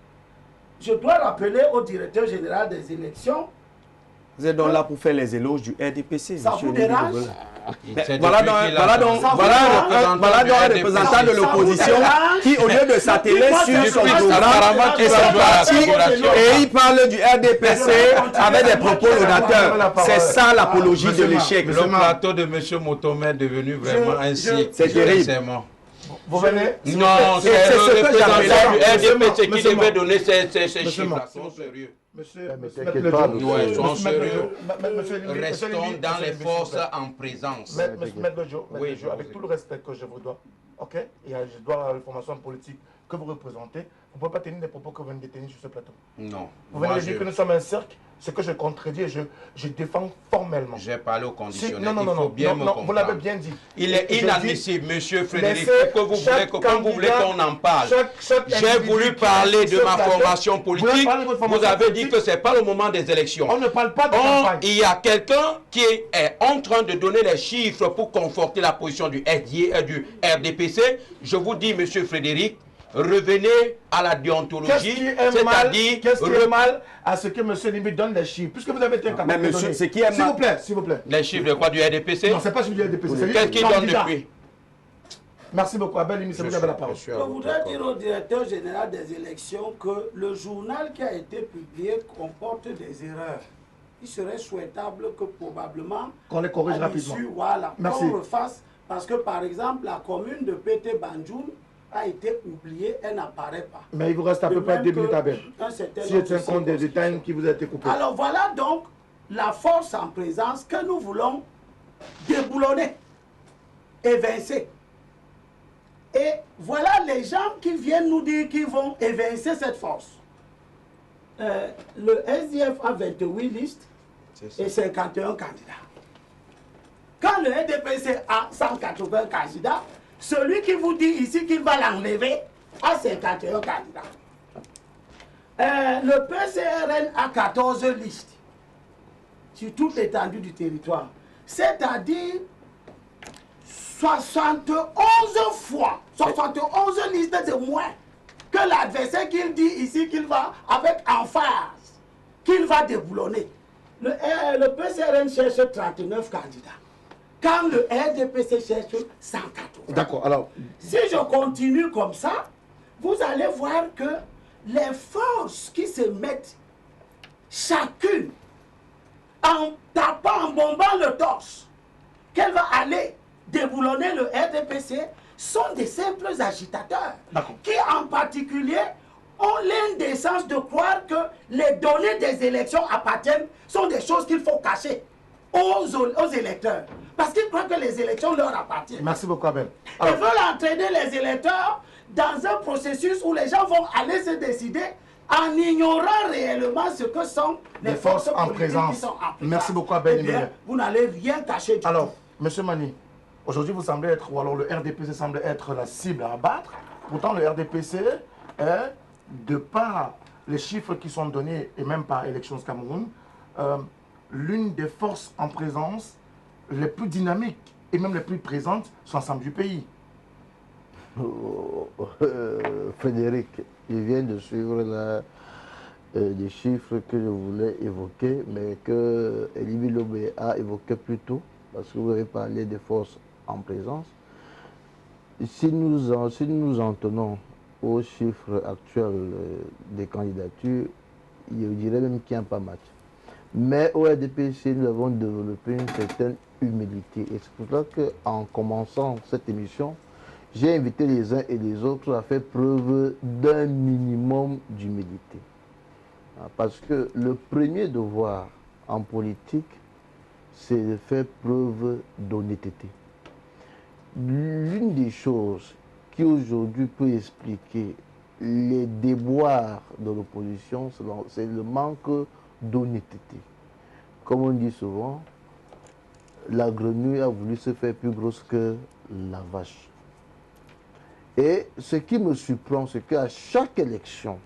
S5: Je dois rappeler au directeur général des élections.
S7: Vous êtes donc là pour faire les éloges du RDPC.
S5: Ça vous dérange?
S7: Voilà donc un représentant de l'opposition qui, au lieu de s'atteler sur son programme, est sorti et il parle du RDPC avec des propos laudateurs. C'est ça l'apologie de l'échec.
S6: Le plateau de M. Motome est devenu vraiment un site.
S7: C'est terrible.
S4: Vous venez?
S6: Non, c'est le représentant du RDPC qui devait donner ces chiffres. Soyons sérieux.
S4: Monsieur,
S6: soyons sérieux. Restons dans les forces en présence.
S4: Oui, avec tout le respect que je vous dois, ok? Et je dois la formation politique que vous représentez. Vous ne pouvez pas tenir des propos que vous venez de tenir sur ce plateau.
S6: Non.
S4: Vous venez de dire que nous sommes un cercle, ce que je contredis et je défends formellement.
S6: J'ai parlé au conditionnel.
S4: Non, vous l'avez bien dit.
S6: Il est inadmissible, monsieur Frédéric, que vous voulez qu'on en parle. J'ai voulu parler de ma formation politique. Vous avez dit que ce n'est pas le moment des élections.
S4: On ne parle pas de campagne.
S6: Il y a quelqu'un qui est en train de donner les chiffres pour conforter la position du RDPC. Je vous dis, monsieur Frédéric, revenez à la déontologie, c'est-à-dire...
S4: Qu'est-ce qui est mal à ce que M. Limbi donne les chiffres? Puisque vous avez été capable de donner. S'il vous plaît.
S6: Les chiffres de quoi? Du RDPC?
S4: Non, ce n'est pas celui du RDPC.
S6: Qu'est-ce qu'il donne depuis?
S4: Merci beaucoup. Abel Limbi, c'est vous qui avez la parole.
S5: Je voudrais dire au directeur général des élections que le journal qui a été publié comporte des erreurs. Il serait souhaitable que probablement...
S4: Qu'on les corrige rapidement.
S5: Voilà,
S4: merci.
S5: qu'on refasse. Parce que par exemple, la commune de Pété Banjoun a été oubliée, elle n'apparaît pas.
S4: Mais il vous reste à peu près 2 minutes à Abel. Si c'est un compte des détails qui vous a été coupé.
S5: Alors voilà donc la force en présence que nous voulons déboulonner, évincer. Et voilà les gens qui viennent nous dire qu'ils vont évincer cette force. Le SDF a 28 listes et 51 candidats. Quand le RDPC a 180 candidats, celui qui vous dit ici qu'il va l'enlever a 51 candidats. Le PCRN a 14 listes sur toute l'étendue du territoire. C'est-à-dire 71 fois, 71 listes de moins que l'adversaire qu'il dit ici qu'il va, avec emphase, qu'il va déboulonner. Le PCRN cherche 39 candidats. Quand le RDPC cherche 180.
S4: D'accord, alors...
S5: Si je continue comme ça, vous allez voir que les forces qui se mettent chacune en tapant, en bombant le torse, qu'elle va aller déboulonner le RDPC, sont des simples agitateurs qui en particulier ont l'indécence de croire que les données des élections appartiennent, sont des choses qu'il faut cacher aux électeurs. Parce qu'ils croient que les élections leur appartiennent.
S4: Merci beaucoup, Abel.
S5: Ils veulent entraîner les électeurs dans un processus où les gens vont aller se décider en ignorant réellement ce que sont les forces en présence. Qui sont en présence.
S4: Merci beaucoup, Abel.
S5: Eh bien, vous n'allez rien cacher du
S4: alors,
S5: tout.
S4: Monsieur Mani, aujourd'hui vous semblez être, ou alors le RDPC semble être la cible à abattre. Pourtant, le RDPC est, de par les chiffres qui sont donnés, et même par Elections Cameroun, l'une des forces en présence les plus dynamiques et même les plus présentes sur l'ensemble du pays.
S8: Frédéric, il vient de suivre des chiffres que je voulais évoquer, mais que Elibi Lobé a évoqué plus tôt, parce que vous avez parlé des forces en présence. Si nous en tenons aux chiffres actuels des candidatures, je dirais même qu'il n'y a pas match. Mais au RDPC, nous avons développé une certaine humilité. Et c'est pour ça qu'en commençant cette émission, j'ai invité les uns et les autres à faire preuve d'un minimum d'humilité. Parce que le premier devoir en politique, c'est de faire preuve d'honnêteté. l'une des choses qui aujourd'hui peut expliquer les déboires de l'opposition, c'est le manque d'honnêteté. Comme on dit souvent, la grenouille a voulu se faire plus grosse que la vache. Et ce qui me surprend, c'est qu'à chaque élection,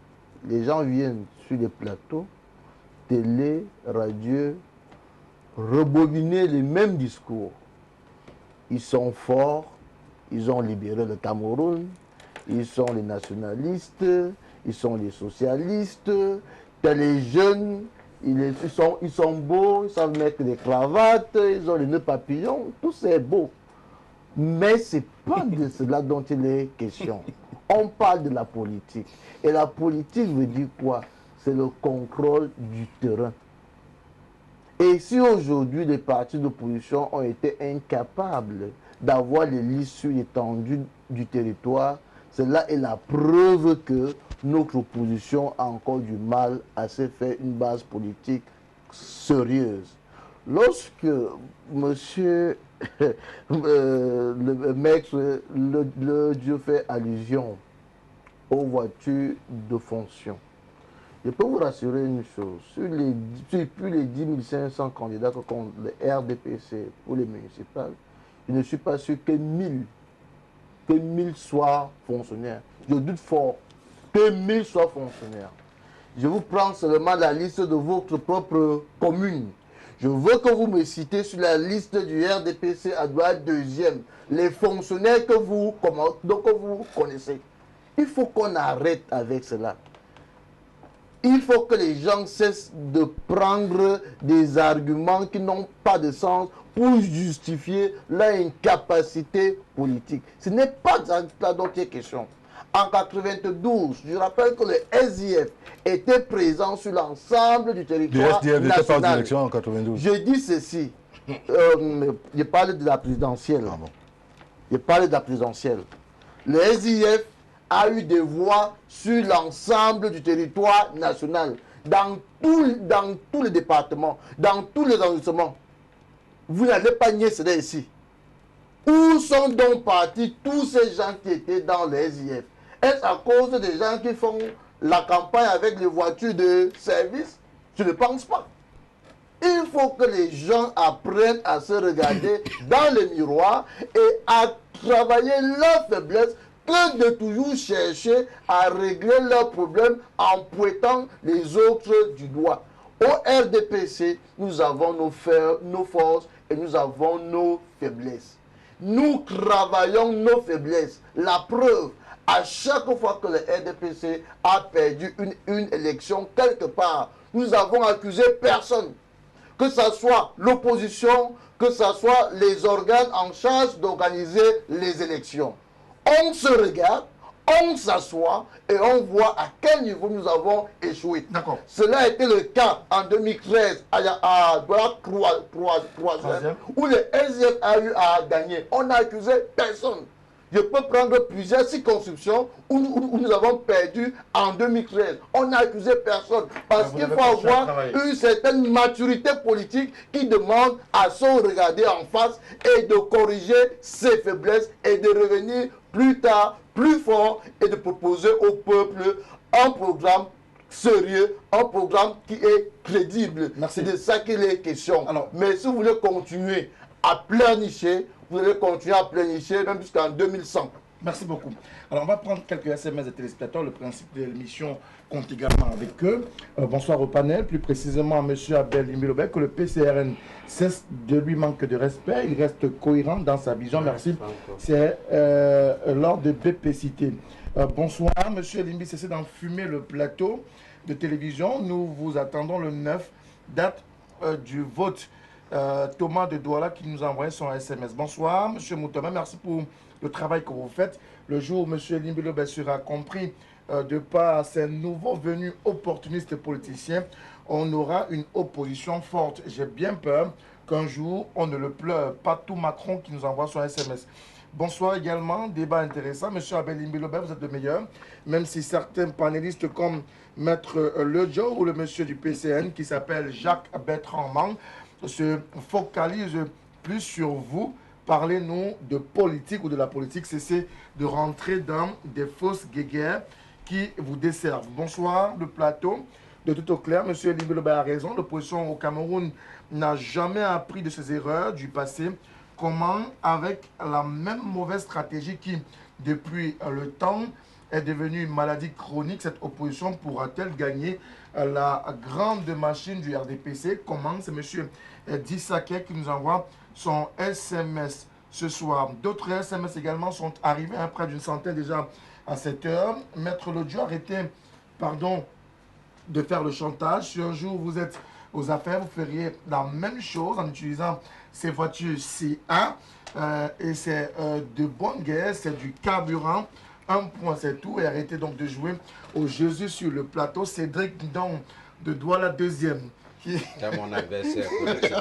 S8: les gens viennent sur les plateaux, télé, radio, rebobiner les mêmes discours. Ils sont forts, ils ont libéré le Cameroun, ils sont les nationalistes, ils sont les socialistes, les jeunes, ils sont beaux, ils savent mettre des cravates, ils ont les nœuds papillons, tout c'est beau. Mais ce n'est pas de cela dont il est question. On parle de la politique. Et la politique veut dire quoi? C'est le contrôle du terrain. Et si aujourd'hui les partis d'opposition ont été incapables d'avoir les listes sur l'étendue du territoire, cela est la preuve que notre opposition a encore du mal à se faire une base politique sérieuse. Lorsque monsieur le maître le Dieu fait allusion aux voitures de fonction, je peux vous rassurer une chose, sur plus les 10 500 candidats que compte le RDPC pour les municipales, je ne suis pas sûr que 1000 soient fonctionnaires. Je doute fort que 1000 soient fonctionnaires. Je vous prends seulement la liste de votre propre commune. Je veux que vous me citez sur la liste du RDPC à droite deuxième, les fonctionnaires que vous connaissez. Il faut qu'on arrête avec cela. Il faut que les gens cessent de prendre des arguments qui n'ont pas de sens pour justifier leur incapacité politique. Ce n'est pas de ça dont il est question. En 92, je rappelle que le SIF était présent sur l'ensemble du territoire national. Le SDF n'était pas aux élections en 92. Je dis ceci, je parle de la présidentielle. Ah bon. Je parle de la présidentielle. Le SIF a eu des voix sur l'ensemble du territoire national, dans tous les départements, dans tous les arrondissements. Vous n'allez pas nier cela ici. Où sont donc partis tous ces gens qui étaient dans le SIF? Est-ce à cause des gens qui font la campagne avec les voitures de service? Je ne pense pas. Il faut que les gens apprennent à se regarder dans le miroir et à travailler leurs faiblesses que de toujours chercher à régler leurs problèmes en pointant les autres du doigt. Au RDPC, nous avons nos forces et nous avons nos faiblesses. Nous travaillons nos faiblesses. La preuve, à chaque fois que le RDPC a perdu une élection quelque part, nous avons accusé personne. Que ce soit l'opposition, que ce soit les organes en charge d'organiser les élections. On se regarde, on s'assoit et on voit à quel niveau nous avons échoué. Cela a été le cas en 2013 à Croisière, où le SDF a eu à gagner. On n'a accusé personne. Je peux prendre plusieurs circonscriptions où nous avons perdu en 2013. On n'a accusé personne. Parce qu'il faut avoir une certaine maturité politique qui demande à se regarder en face et de corriger ses faiblesses et de revenir plus tard, plus fort et de proposer au peuple un programme sérieux, un programme qui est crédible. C'est de ça qu'il est question. Alors, mais si vous voulez continuer à pleurnicher, vous allez continuer à pleurnicher même jusqu'en 2100.
S1: Merci beaucoup. Alors, on va prendre quelques SMS de téléspectateurs. Le principe de l'émission compte également avec eux. Bonsoir au panel. Plus précisément, M. Abel Imbilobek, que le PCRN cesse de lui manquer de respect. Il reste cohérent dans sa vision. Merci. C'est lors de BPCT. Bonsoir, M. Limbi, cessez d'enfumer le plateau de télévision. Nous vous attendons le 9, date du vote. Thomas de Douala qui nous a envoyé son SMS. Bonsoir, M. Moutama, merci pour le travail que vous faites. Le jour où M. Limbilo sera compris de par ces nouveaux venus opportunistes politiciens, on aura une opposition forte. J'ai bien peur qu'un jour, on ne le pleure. Pas tout Macron qui nous envoie son SMS. Bonsoir également, débat intéressant. M. Abel Limbilo, vous êtes le meilleur, même si certains panélistes comme Maître Lejo ou le monsieur du PCN qui s'appelle Jacques Bertrand Mang se focalise plus sur vous Parlez-nous de politique ou de la politique. Cessez de rentrer dans des fausses guéguerres qui vous desservent. Bonsoir, le plateau de Tout au clair. Monsieur Elimbi a raison. L'opposition au Cameroun n'a jamais appris de ses erreurs du passé. Comment, avec la même mauvaise stratégie qui, depuis le temps, est devenue une maladie chronique, cette opposition pourra-t-elle gagner la grande machine du RDPC? Comment? C'est M. Dissake qui nous envoie son SMS ce soir. D'autres SMS également sont arrivés, près d'une centaine déjà à cette heure. Maître Lodjo, arrêtez, pardon, de faire le chantage. Si un jour vous êtes aux affaires, vous feriez la même chose en utilisant ces voitures CA. Et c'est de bonne guerre, c'est du carburant. Un point, c'est tout. Et arrêtez donc de jouer au Jésus sur le plateau. Cédric donc de Douala deuxième.
S6: C'est mon adversaire politique.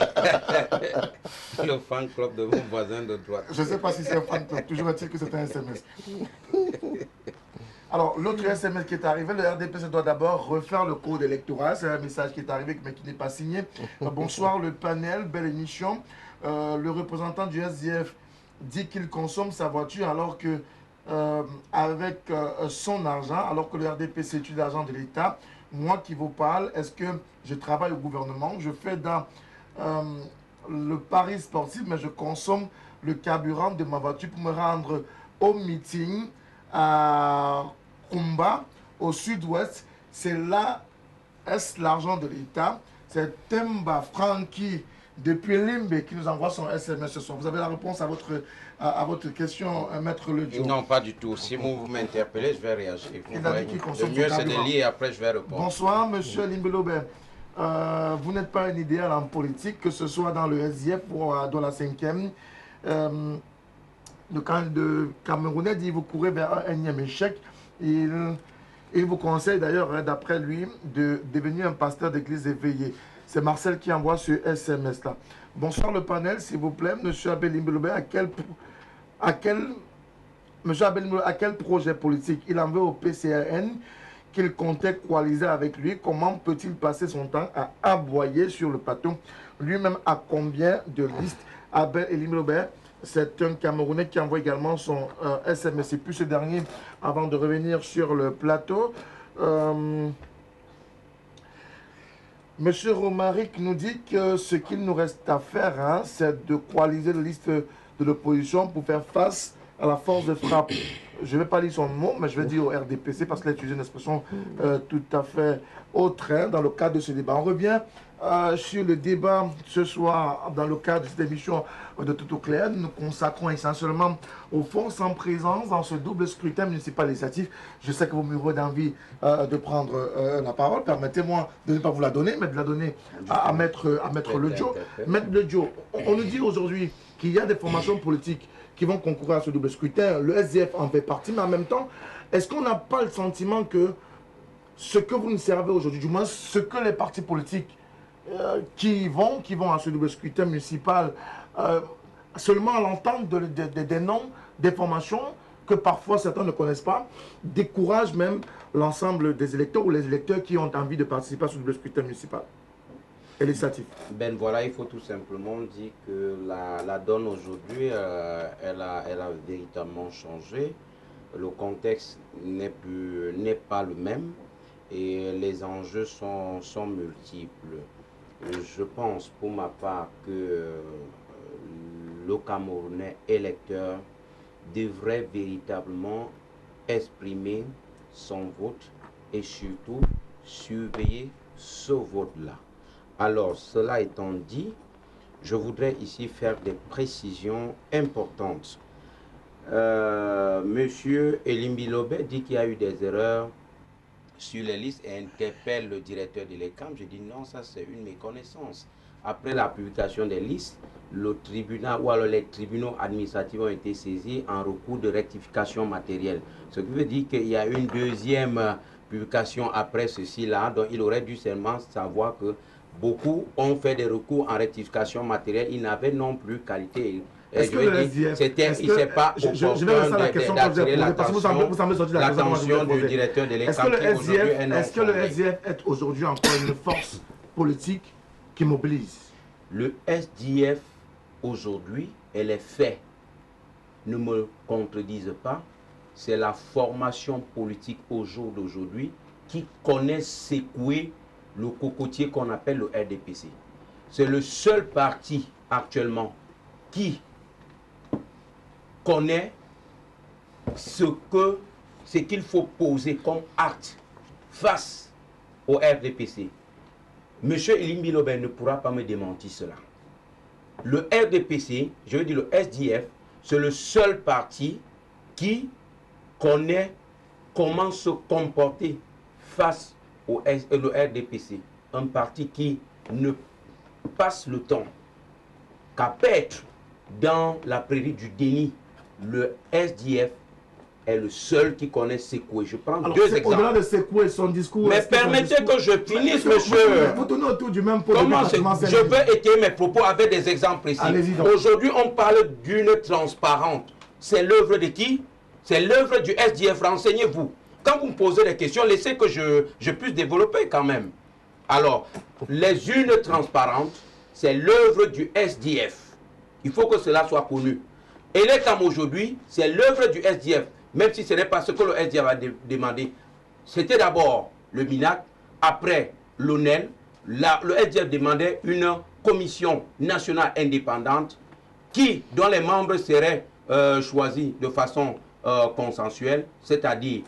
S6: Le fan club de mon voisin de droite.
S1: Je ne sais pas si c'est un fan club. Toujours est-il que c'est un SMS. Alors, l'autre SMS qui est arrivé, le RDPC doit d'abord refaire le code électoral. C'est un message qui est arrivé mais qui n'est pas signé. Bonsoir le panel, belle émission. Le représentant du SDF dit qu'il consomme sa voiture alors que avec son argent, alors que le RDPC est l'argent de l'État. Moi qui vous parle, est-ce que je travaille au gouvernement? Je fais dans le pari sportif, mais je consomme le carburant de ma voiture pour me rendre au meeting à Kumba, au sud-ouest. C'est là, est-ce l'argent de l'État? C'est Temba Francky depuis Limbe qui nous envoie son SMS ce soir. Vous avez la réponse à votre question, Maître Lodjo?
S6: Non, pas du tout. Si vous m'interpellez, je vais réagir.
S1: Il a dit qu'il consomme
S6: le mieux, c'est de lire et après, je vais répondre.
S1: Bonsoir, Monsieur Limbelobe. Vous n'êtes pas un idéal en politique, que ce soit dans le SDF ou dans la 5e. Le camp de Camerounais dit que vous courez vers un énième échec. Il vous conseille d'ailleurs, d'après lui, de devenir un pasteur d'église éveillé. C'est Marcel qui envoie ce SMS-là. Bonsoir le panel, s'il vous plaît. Monsieur Abelimbelobe, à quel projet politique il en veut au PCRN qu'il comptait coaliser avec lui? Comment peut-il passer son temps à aboyer sur le plateau? Lui-même a combien de listes? Abel Elimbelobe, c'est un Camerounais qui envoie également son SMS. Et puis ce dernier, avant de revenir sur le plateau, Monsieur Romaric nous dit que ce qu'il nous reste à faire, c'est de coaliser la liste de l'opposition pour faire face à la force de frappe. Je ne vais pas lire son mot, mais je vais dire au RDPC parce qu'il a utilisé une expression tout à fait au train dans le cadre de ce débat. On revient sur le débat ce soir dans le cadre de cette émission de Tout au clair. Nous nous consacrons essentiellement aux forces en présence dans ce double scrutin municipal législatif. Je sais que vous m'aurez d'envie de prendre la parole. Permettez-moi de ne pas vous la donner, mais de la donner à Maître Lodjo. Maître Lodjo, on nous dit aujourd'hui qu'il y a des formations politiques qui vont concourir à ce double scrutin. Le SDF en fait partie, mais en même temps, est-ce qu'on n'a pas le sentiment que ce que vous nous servez aujourd'hui, du moins ce que les partis politiques qui vont à ce double scrutin municipal, seulement à l'entente des noms, des formations que parfois certains ne connaissent pas, découragent même l'ensemble des électeurs ou les électeurs qui ont envie de participer à ce double scrutin municipal et législatif?
S6: Ben voilà, il faut tout simplement dire que la donne aujourd'hui, elle a véritablement changé. Le contexte n'est pas le même et les enjeux sont multiples. Je pense pour ma part que le Camerounais électeur devrait véritablement exprimer son vote et surtout surveiller ce vote-là. Alors, cela étant dit, je voudrais ici faire des précisions importantes. Monsieur Elimbelobe dit qu'il y a eu des erreurs sur les listes et interpelle le directeur de l'ECAM. Je dis non, ça c'est une méconnaissance. Après la publication des listes, le tribunal ou alors les tribunaux administratifs ont été saisis en recours de rectification matérielle. Ce qui veut dire qu'il y a une deuxième publication après ceci-là, donc il aurait dû seulement savoir que beaucoup ont fait des recours en rectification matérielle. Ils n'avaient non plus qualité.
S1: Est-ce que le SDF...
S6: Il ne s'est pas
S1: d'attirer
S6: l'attention du directeur de l'ECAM.
S1: Est-ce que le SDF est aujourd'hui encore une force politique qui mobilise?
S6: Le SDF aujourd'hui et les faits ne me contredisent pas, c'est la formation politique au jour d'aujourd'hui qui connaît secouer le cocotier qu'on appelle le RDPC. C'est le seul parti actuellement qui connaît ce qu'il faut poser comme acte face au RDPC. Monsieur Elimbi Lobé ne pourra pas me démentir cela. Le RDPC, je veux dire le SDF, c'est le seul parti qui connaît comment se comporter face au RDPC. Un parti qui ne passe le temps qu'à paître dans la prairie du déni. Le SDF est le seul qui connaît Sekoué. Je prends deux exemples.
S1: Au-delà de Sekoué, son discours...
S6: Mais permettez que je finisse, monsieur.
S1: Vous tournez autour du même pot.
S6: Comment je veux étayer mes propos avec des exemples précis. Aujourd'hui, on parle d'une transparente. C'est l'œuvre de qui? C'est l'œuvre du SDF. Renseignez-vous. Quand vous me posez des questions, laissez que je puisse développer quand même. Alors, les urnes transparentes, c'est l'œuvre du SDF. Il faut que cela soit connu. Et les CAM aujourd'hui, c'est l'œuvre du SDF. Même si ce n'est pas ce que le SDF a demandé. C'était d'abord le MINAC, après l'ONEL. Le SDF demandait une commission nationale indépendante dont les membres seraient choisis de façon consensuelle, c'est-à-dire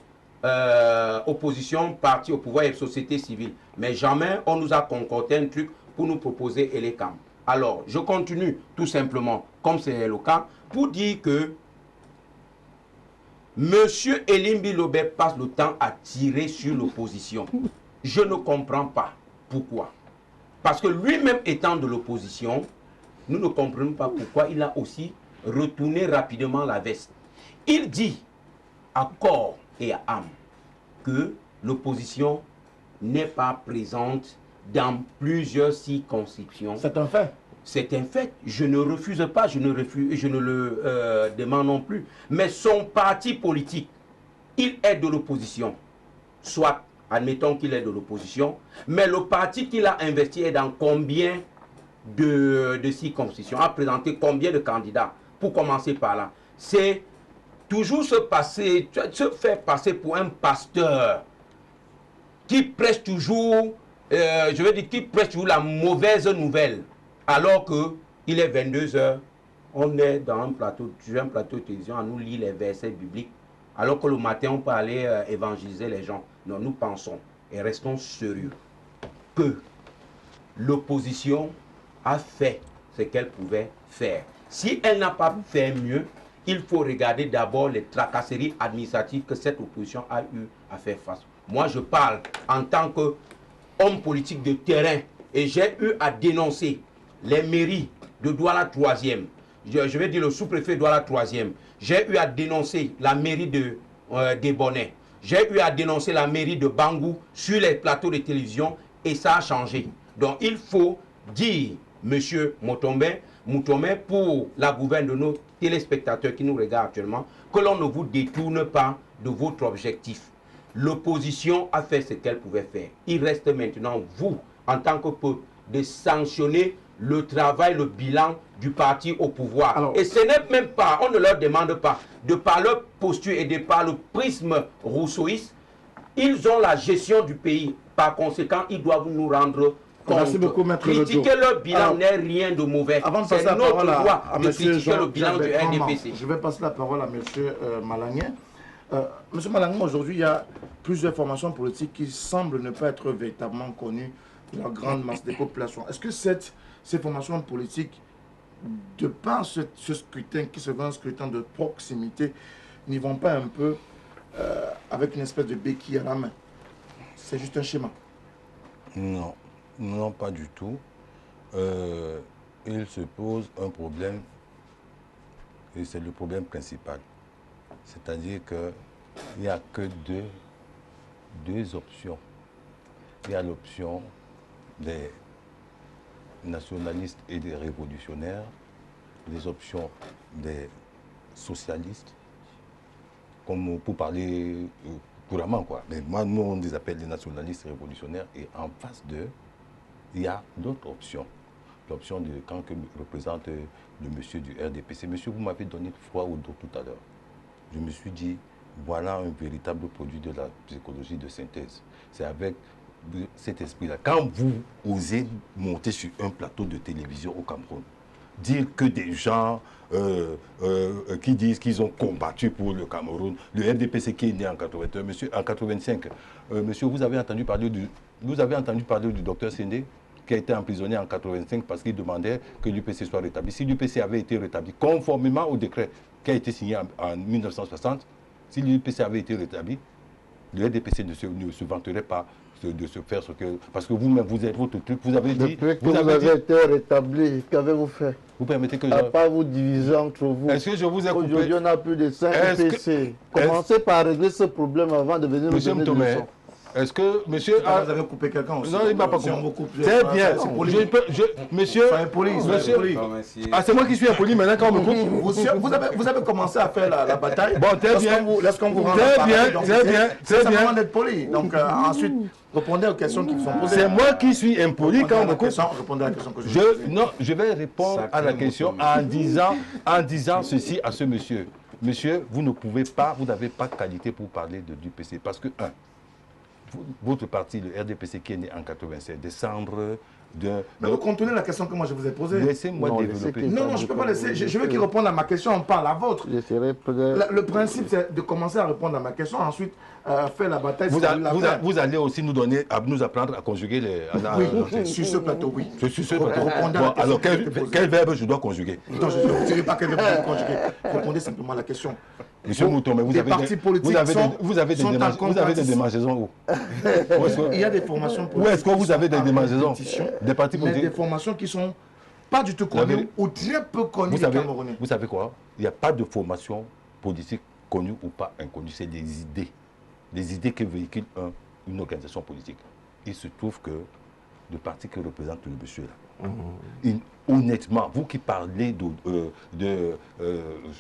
S6: opposition, parti au pouvoir et société civile. Mais jamais on nous a concocté un truc pour nous proposer Elecam. Alors, je continue tout simplement, comme c'est le cas, pour dire que M. Elimbi Lobé passe le temps à tirer sur l'opposition. Je ne comprends pas pourquoi. Parce que lui-même étant de l'opposition, nous ne comprenons pas pourquoi il a aussi retourné rapidement la veste. Il dit à corps et à âme que l'opposition n'est pas présente dans plusieurs circonscriptions.
S1: C'est un fait.
S6: C'est un fait. Je ne refuse pas, je ne le demande non plus. Mais son parti politique, il est de l'opposition. Soit, admettons qu'il est de l'opposition, mais le parti qu'il a investi est dans combien de circonscriptions, a présenté combien de candidats? Pour commencer par là. C'est toujours se faire passer pour un pasteur qui prêche toujours, je veux dire, qui prêche toujours la mauvaise nouvelle. Alors qu'il est 22 h, on est dans un plateau, sur un plateau de télévision, à nous lire les versets bibliques, alors que le matin, on peut aller évangéliser les gens. Non, nous pensons et restons sérieux que l'opposition a fait ce qu'elle pouvait faire. Si elle n'a pas fait mieux, il faut regarder d'abord les tracasseries administratives que cette opposition a eu à faire face. Moi, je parle en tant qu'homme politique de terrain et j'ai eu à dénoncer les mairies de Douala 3e, je vais dire le sous-préfet Douala 3e, j'ai eu à dénoncer la mairie des Bonnets, j'ai eu à dénoncer la mairie de Bangou sur les plateaux de télévision et ça a changé. Donc il faut dire, monsieur Moutomé, pour la gouverne de nos téléspectateurs qui nous regardent actuellement, que l'on ne vous détourne pas de votre objectif. L'opposition a fait ce qu'elle pouvait faire. Il reste maintenant, vous, en tant que peuple, de sanctionner le travail, le bilan du parti au pouvoir. Alors, et ce n'est même pas, on ne leur demande pas, de par leur posture et de par le prisme rousseauiste, ils ont la gestion du pays. Par conséquent, ils doivent nous rendre compte.
S1: Merci beaucoup, Maître
S6: Critiquer leur bilan n'est rien de mauvais. C'est notre droit de critiquer le bilan du RDPC.
S1: Je vais passer la parole à M. Malangien. Monsieur Malangien, aujourd'hui, il y a plusieurs formations politiques qui semblent ne pas être véritablement connues de la grande masse des populations. Est-ce que ces formations politiques, de par ce scrutin qui se veut un scrutin de proximité, n'y vont pas un peu avec une espèce de béquille à la main? C'est juste un schéma.
S3: Non, non, pas du tout. Il se pose un problème, et c'est le problème principal. C'est-à-dire qu'il n'y a que deux options. Il y a l'option des nationalistes et des révolutionnaires, les options des socialistes, comme pour parler couramment, quoi. Mais moi, nous, on les appelle les nationalistes révolutionnaires, et en face d'eux, il y a d'autres options. l'option de camp que représente le monsieur du RDPC. Monsieur, vous m'avez donné froid au dos tout à l'heure. Je me suis dit, voilà un véritable produit de la psychologie de synthèse. C'est avec cet esprit-là. Quand vous osez monter sur un plateau de télévision au Cameroun, dire que des gens qui disent qu'ils ont combattu pour le Cameroun, le RDPC qui est né en 81, monsieur, en 85, monsieur, vous avez entendu parler du docteur Sendé qui a été emprisonné en 85 parce qu'il demandait que l'UPC soit rétabli. Si l'UPC avait été rétabli conformément au décret qui a été signé en 1960, si l'UPC avait été rétabli, le RDPC ne se vanterait pas de se faire ce que... Parce que vous-même, vous êtes votre truc, vous avez dit...
S8: Depuis que vous avez été rétabli, qu'avez-vous fait?
S3: Vous permettez que
S8: à part vous diviser entre vous.
S3: Est-ce que je vous ai coupé?
S8: Aujourd'hui, on a plus de 5 PC. Commencez par régler ce problème avant de venir nous donner des leçons.
S3: Est-ce que monsieur
S1: vous avez coupé quelqu'un aussi?
S3: Non, il m'a pas coupé. C'est bien. Monsieur, ah, c'est moi qui suis impoli maintenant quand on me coupe.
S1: Vous avez commencé à faire la bataille.
S3: Bon, très bien.
S1: Lorsqu'on vous rend
S3: très bien.
S1: C'est vraiment d'être poli. Donc ensuite, répondez aux questions qui sont posées.
S3: C'est moi qui suis impoli quand on me coupe.
S1: Répondez à la question que je pose.
S3: Non, je vais répondre à la question en disant ceci à ce monsieur. Monsieur, vous ne pouvez pas, vous n'avez pas qualité pour parler de l'UPC parce que, votre parti, le RDPC, qui est né en 87, décembre de...
S1: Mais vous contenez la question que moi je vous ai posée.
S3: Laissez-moi développer.
S1: Non, je ne peux pas laisser. Je veux qu'il réponde à ma question, on parle à la vôtre. Le principe, c'est de commencer à répondre à ma question, ensuite faire la bataille.
S3: Vous allez aussi nous donner, nous apprendre à conjuguer les...
S1: Oui, sur ce plateau, oui.
S3: Sur ce plateau. Alors, quel verbe je dois conjuguer?
S1: Non, je ne dirai pas quel verbe je dois conjuguer. Répondez simplement à la question.
S3: Monsieur Mouton, mais vous avez des démangeaisons où?
S1: Il y a des formations politiques.
S3: Où est-ce que vous avez des démangeaisons? Des partis politiques.
S1: Des formations qui sont pas du tout connues ou très peu connues des Camerounais.
S3: Vous savez quoi? Il n'y a pas de formation politique connue ou pas inconnue. C'est des idées. Des idées que véhicule une organisation politique. Il se trouve que le parti que représente le monsieur là, honnêtement, vous qui parlez je ne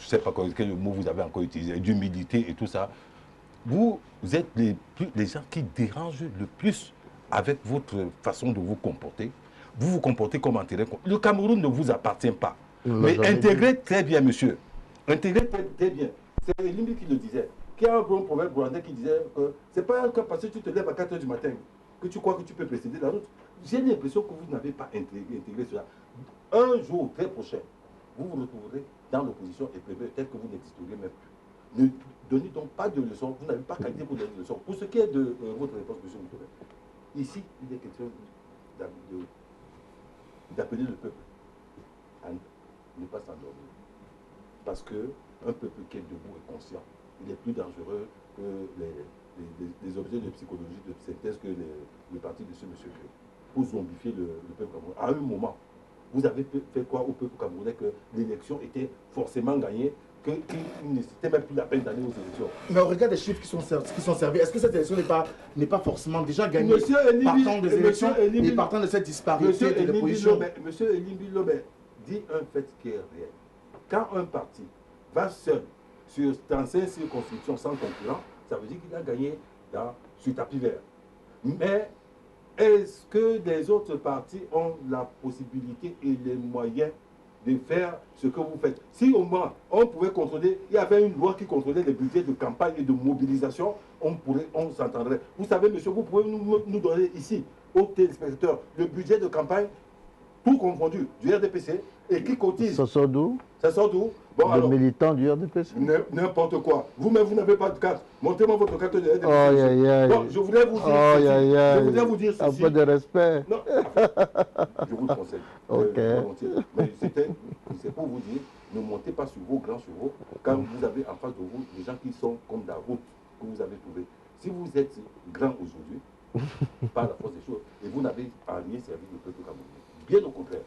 S3: sais pas quel mot vous avez encore utilisé, d'humilité et tout ça, vous êtes les gens qui dérangent le plus avec votre façon de vous comporter. Vous vous comportez comme intérêt. Le Cameroun ne vous appartient pas. Mais intégrez très bien, monsieur. Intégrez très bien. C'est Limbi qui le disait. Qui a un bon proverbe rwandais qui disait que c'est pas un cas parce que tu te lèves à 4 h du matin que tu crois que tu peux précéder la route. J'ai l'impression que vous n'avez pas intégré cela. Un jour très prochain, vous vous retrouverez dans l'opposition et peut-être que vous n'existerez même plus. Ne donnez donc pas de leçons, vous n'avez pas qualité pour donner des leçons. Pour ce qui est de votre réponse, M. Moutouré, ici, il est question d'appeler le peuple à ne pas s'endormir. Parce qu'un peuple qui est debout et conscient, il est plus dangereux que les objets de psychologie de synthèse que le parti de ce monsieur crée pour zombifier le peuple camerounais. À un moment, vous avez fait croire au peuple camerounais que l'élection était forcément gagnée, qu'il ne c'était même plus la peine d'aller aux élections.
S1: Mais au regard des chiffres qui sont servis, est-ce que cette élection n'est pas forcément déjà gagnée partant des élections et partant de cette disparité de l'opposition?
S3: Monsieur Elimbi Lobé dit un fait qui est réel. Quand un parti va seul dans ces circonscriptions sans concurrent, ça veut dire qu'il a gagné sur tapis vert. Mais est-ce que les autres partis ont la possibilité et les moyens de faire ce que vous faites? Si au moins on pouvait contrôler, il y avait une loi qui contrôlait les budgets de campagne et de mobilisation, on s'entendrait. Vous savez, monsieur, vous pouvez nous donner ici, aux téléspectateurs, le budget de campagne, tout confondu, du RDPC, et qui cotise.
S8: Ça sort d'où?
S3: Ça sort d'où? Bon,
S8: les militants du RDPC.
S3: N'importe quoi. Vous-même, vous n'avez pas de carte. Montrez-moi votre carte de RDPC.
S8: Bon,
S3: je voudrais vous dire ceci. Je voudrais vous dire
S8: ceci. Un peu de respect.
S3: Non. Je vous le conseille.
S8: Ok.
S3: Mais c'est pour vous dire, ne montez pas sur vos grands chevaux quand vous avez en face de vous des gens qui sont comme la route que vous avez trouvée. Si vous êtes grand aujourd'hui, par la force des choses, et vous n'avez en rien servi le peuple camerounais. Bien au contraire,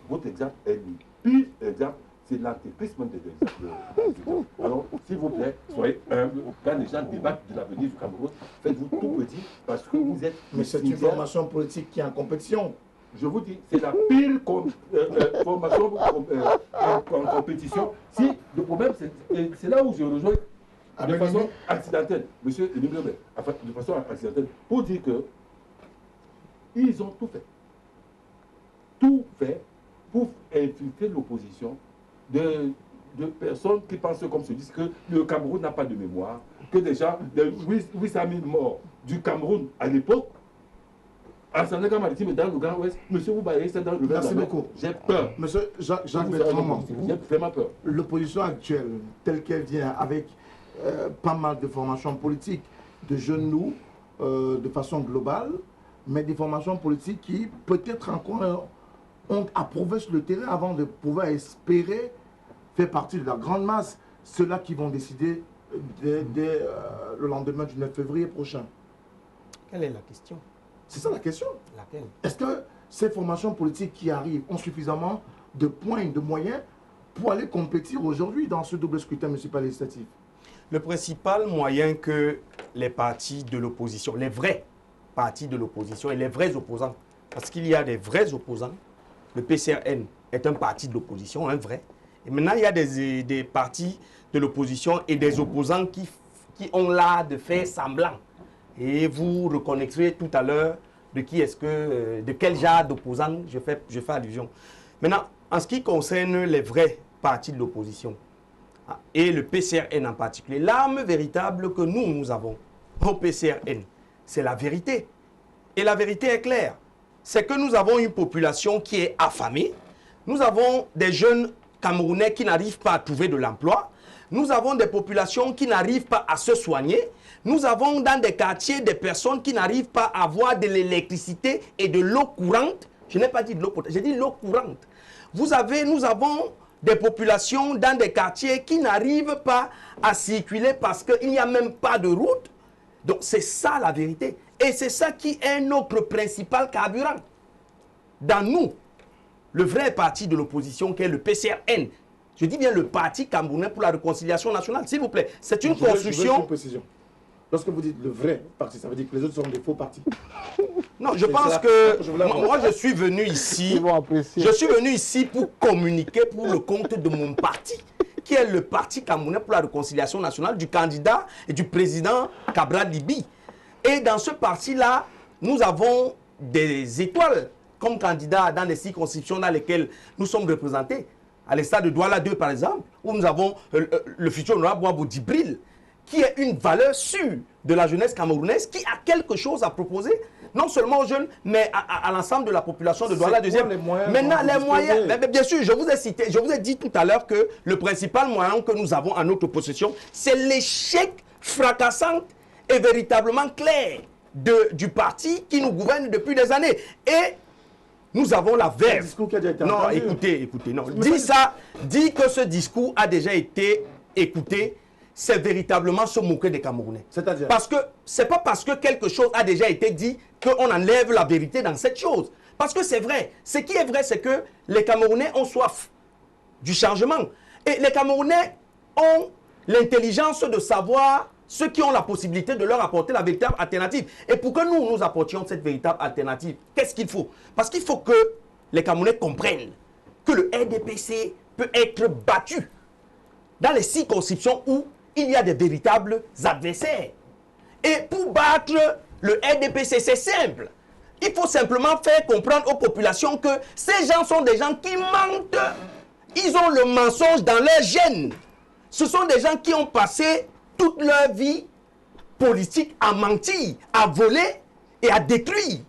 S3: votre exemple est le pire exemple. C'est l'antéprisme des exemples. Alors, s'il vous plaît, soyez humbles. Quand les gens débattent de l'avenir du Cameroun, faites-vous tout petit parce que vous êtes...
S1: Mais c'est une formation politique qui est en compétition.
S3: Je vous dis, c'est la pire formation en compétition. Si le problème, c'est là où je rejoins de façon accidentelle, monsieur Elimbi, de façon accidentelle, pour dire que ils ont tout fait. Tout fait
S9: pour infiltrer l'opposition de personnes qui pensent comme se disent que le Cameroun n'a pas de mémoire, que déjà, les 800 000 morts du Cameroun à l'époque, à Sénégal maritime et dans le Grand Ouest, monsieur Oubaye, c'est dans le Grand Ouest.
S1: Merci beaucoup.
S9: J'ai peur.
S1: Monsieur Jacques Bertrand,
S9: j'ai vraiment peur.
S1: L'opposition actuelle, telle qu'elle vient, avec pas mal de formations politiques, de jeunes nous, de façon globale, mais des formations politiques qui peut-être encore ont approuvé sur le terrain avant de pouvoir espérer faire partie de la grande masse, ceux-là qui vont décider dès le lendemain du 9 février prochain.
S2: Quelle est la question?
S1: C'est ça la question.
S2: Laquelle?
S1: Est-ce que ces formations politiques qui arrivent ont suffisamment de points, de moyens pour aller compétir aujourd'hui dans ce double scrutin municipal législatif?
S2: Le principal moyen que les partis de l'opposition, les vrais partis de l'opposition et les vrais opposants, parce qu'il y a des vrais opposants, le PCRN est un parti de l'opposition, un vrai. Et maintenant, il y a des partis de l'opposition et des opposants qui ont l'art de faire semblant. Et vous reconnaîtrez tout à l'heure de qui est-ce que, de quel genre d'opposants je fais allusion. Maintenant, en ce qui concerne les vrais partis de l'opposition, et le PCRN en particulier, l'arme véritable que nous avons au PCRN, c'est la vérité. Et la vérité est claire. C'est que nous avons une population qui est affamée. Nous avons des jeunes Camerounais qui n'arrivent pas à trouver de l'emploi. Nous avons des populations qui n'arrivent pas à se soigner. Nous avons dans des quartiers des personnes qui n'arrivent pas à avoir de l'électricité et de l'eau courante. Je n'ai pas dit de l'eau potable, j'ai dit l'eau courante. Nous avons des populations dans des quartiers qui n'arrivent pas à circuler parce qu'il n'y a même pas de route. Donc c'est ça la vérité. Et c'est ça qui est notre principal carburant. Dans nous, le vrai parti de l'opposition qui est le PCRN, je dis bien le Parti camerounais pour la réconciliation nationale, s'il vous plaît. C'est une construction...
S1: Je veux une précision. Lorsque vous dites le vrai parti, ça veut dire que les autres sont des faux partis.
S2: Non, je pense que moi je suis venu ici. Je suis venu ici pour communiquer pour le compte de mon parti, qui est le Parti camerounais pour la réconciliation nationale du candidat et du président Cabral Libi. Et dans ce parti-là, nous avons des étoiles comme candidats dans les circonscriptions dans lesquelles nous sommes représentés. À l'estade de Douala 2, par exemple, où nous avons le futur honorable Ouabou Djibril, qui est une valeur sûre de la jeunesse camerounaise, qui a quelque chose à proposer, non seulement aux jeunes, mais à l'ensemble de la population de Douala 2. Maintenant, les moyens, mais bien sûr, je vous ai cité, je vous ai dit tout à l'heure que le principal moyen que nous avons en notre possession, c'est l'échec fracassant et véritablement clair du parti qui nous gouverne depuis des années. Et nous avons la verve. Non, écoutez, non. Dis que ce discours a déjà été écouté, c'est véritablement se moquer des Camerounais. C'est-à-dire? Parce que c'est pas parce que quelque chose a déjà été dit qu'on enlève la vérité dans cette chose. Parce que c'est vrai. Ce qui est vrai, c'est que les Camerounais ont soif du changement. Et les Camerounais ont l'intelligence de savoir ceux qui ont la possibilité de leur apporter la véritable alternative. Et pour que nous apportions cette véritable alternative, qu'est-ce qu'il faut? Parce qu'il faut que les Camerounais comprennent que le RDPC peut être battu dans les circonscriptions où il y a des véritables adversaires. Et pour battre le RDPC, c'est simple. Il faut simplement faire comprendre aux populations que ces gens sont des gens qui mentent. Ils ont le mensonge dans leur gène. Ce sont des gens qui ont passé toute leur vie politique à mentir, à voler et à détruire.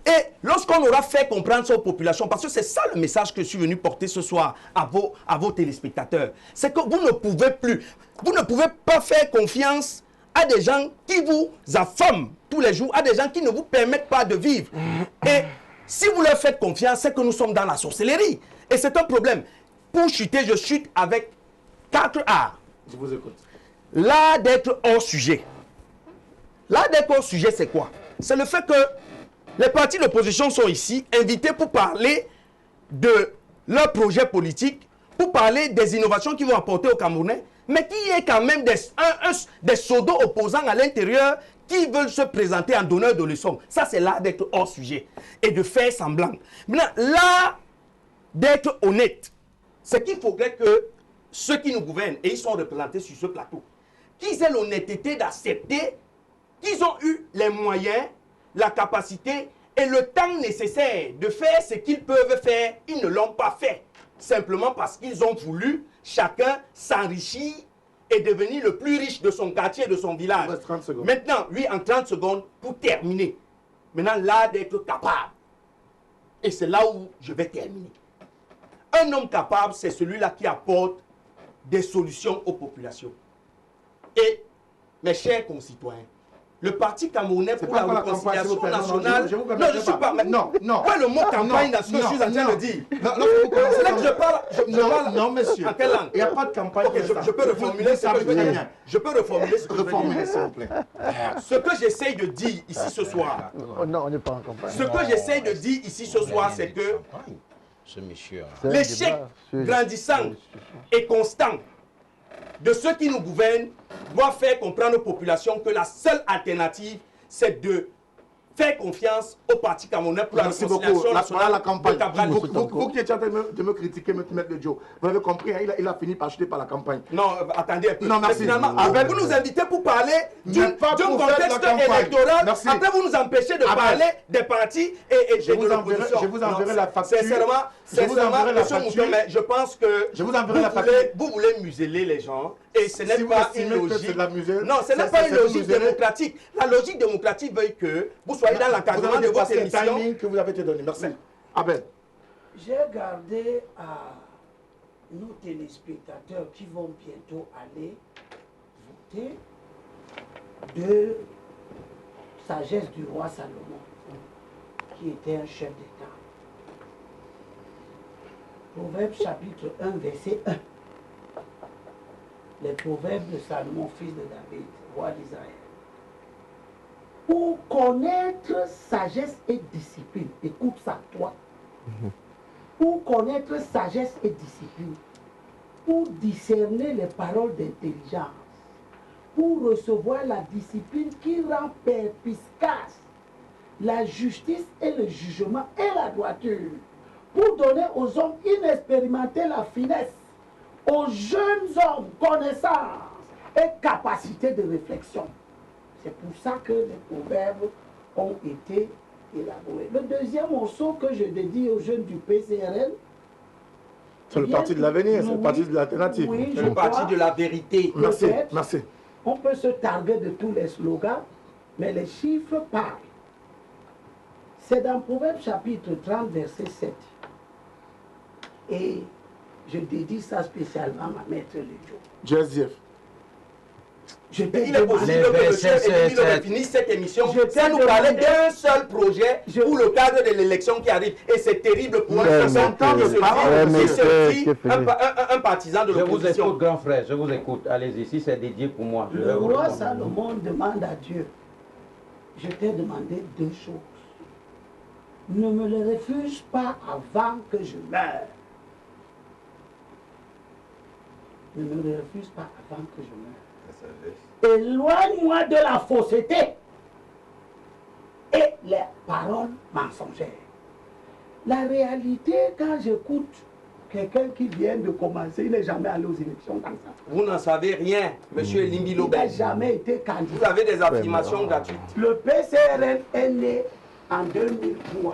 S2: Et lorsqu'on aura fait comprendre ça aux populations, parce que c'est ça le message que je suis venu porter ce soir à vos téléspectateurs, c'est que vous ne pouvez pas faire confiance à des gens qui vous affament tous les jours, à des gens qui ne vous permettent pas de vivre. Et si vous leur faites confiance, c'est que nous sommes dans la sorcellerie. Et c'est un problème. Pour chuter, je chute avec 4 arts.
S1: Je vous écoute.
S2: L'art d'être hors sujet. L'art d'être hors sujet, c'est quoi? C'est le fait que les partis d'opposition sont ici, invités pour parler de leur projet politique, pour parler des innovations qu'ils vont apporter aux Camerounais, mais qu'il y ait quand même des pseudo-opposants à l'intérieur qui veulent se présenter en donneur de leçons. Ça, c'est l'art d'être hors sujet et de faire semblant. Maintenant, l'art d'être honnête, c'est qu'il faudrait que ceux qui nous gouvernent, et ils sont représentés sur ce plateau, qu'ils aient l'honnêteté d'accepter qu'ils ont eu les moyens, la capacité
S10: Et le temps nécessaire de faire ce qu'ils peuvent faire, ils ne l'ont pas fait. Simplement parce qu'ils ont voulu chacun s'enrichir et devenir le plus riche de son quartier, de son village. Maintenant, lui, en 30 secondes, pour terminer. Maintenant, l'art d'être capable. Et c'est là où je vais terminer. Un homme capable, c'est celui-là qui apporte des solutions aux populations. Et, mes chers concitoyens, le Parti camerounais pour la réconciliation nationale... Non, je ne suis pas...
S1: Non, non.
S10: Pas le mot campagne dans ce que je suis en train de dire. C'est là que je parle.
S1: Non, monsieur.
S10: En quelle langue?
S1: Il n'y a pas de campagne.
S10: Je peux reformuler ce que je veux dire. Je peux reformuler ce que je veux dire.
S1: S'il vous plaît.
S10: Ce que j'essaye de dire ici ce soir...
S8: Non, on n'est pas en campagne.
S10: Ce que j'essaye de dire ici ce soir, c'est que
S6: Ce monsieur.
S10: l'échec grandissant et constant de ceux qui nous gouvernent doit faire comprendre aux populations que la seule alternative, c'est de faire confiance au Parti camerounais pour la réconciliation nationale.
S1: La campagne. Vous qui étiez en train de me critiquer, M. Joe, vous avez compris, hein, il a fini par acheter par la campagne.
S10: Non, attendez un peu.
S1: Non, merci.
S10: Finalement, vous nous invitez pour parler d'un contexte électoral.
S1: Merci.
S10: Après, vous nous empêchez de parler des partis et de l'opposition.
S1: Je vous enverrai la facture.
S10: Sincèrement, monsieur Mouton, mais je pense que
S1: je vous enverrai la facture.
S10: Vous voulez museler les gens et ce n'est pas une logique.
S1: Non,
S10: ce n'est pas une logique démocratique. La logique démocratique veut que vous soyez dans l'encadrement de votre émission.
S1: Que vous avez été donné. Merci. Abel.
S5: J'ai gardé à nos téléspectateurs qui vont bientôt aller voter de sagesse du roi Salomon, qui était un chef d'État. Proverbe chapitre 1, verset 1. Les proverbes de Salomon, fils de David, roi d'Israël. Pour connaître sagesse et discipline, écoute ça, toi. Pour connaître sagesse et discipline, pour discerner les paroles d'intelligence, pour recevoir la discipline qui rend perspicace la justice et le jugement et la droiture, pour donner aux hommes inexpérimentés la finesse, aux jeunes hommes connaissance et capacité de réflexion. C'est pour ça que les proverbes ont été élaborés. Le deuxième morceau que je dédie aux jeunes du PCRL,
S1: c'est le parti de l'avenir, c'est le parti de l'alternative.
S5: Oui,
S10: c'est le parti de la vérité.
S1: Merci, merci.
S5: On peut se targuer de tous les slogans, mais les chiffres parlent. C'est dans Proverbe chapitre 30, verset 7. Et je dédie ça spécialement à Maître Lejo.
S1: Joseph.
S10: Il est possible que le chef Émile finisse cette émission sans nous parler d'un seul projet pour le cadre de l'élection qui arrive. Et c'est terrible pour un partisan de l'opposition.
S6: Je vous écoute, grand frère, je vous écoute. Allez-y, si c'est dédié pour moi.
S5: Le roi Salomon demande à Dieu, je t'ai demandé deux choses. Ne me les refuse pas avant que je meure. Ne me les refuse pas avant que je meure. Éloigne-moi de la fausseté et les paroles mensongères. La réalité, quand j'écoute quelqu'un qui vient de commencer, il n'est jamais allé aux élections comme ça.
S10: Vous n'en savez rien, monsieur Limbi Lobel.
S5: Il n'a jamais été candidat.
S10: Vous avez des affirmations gratuites.
S5: Le PCRL est né en 2003,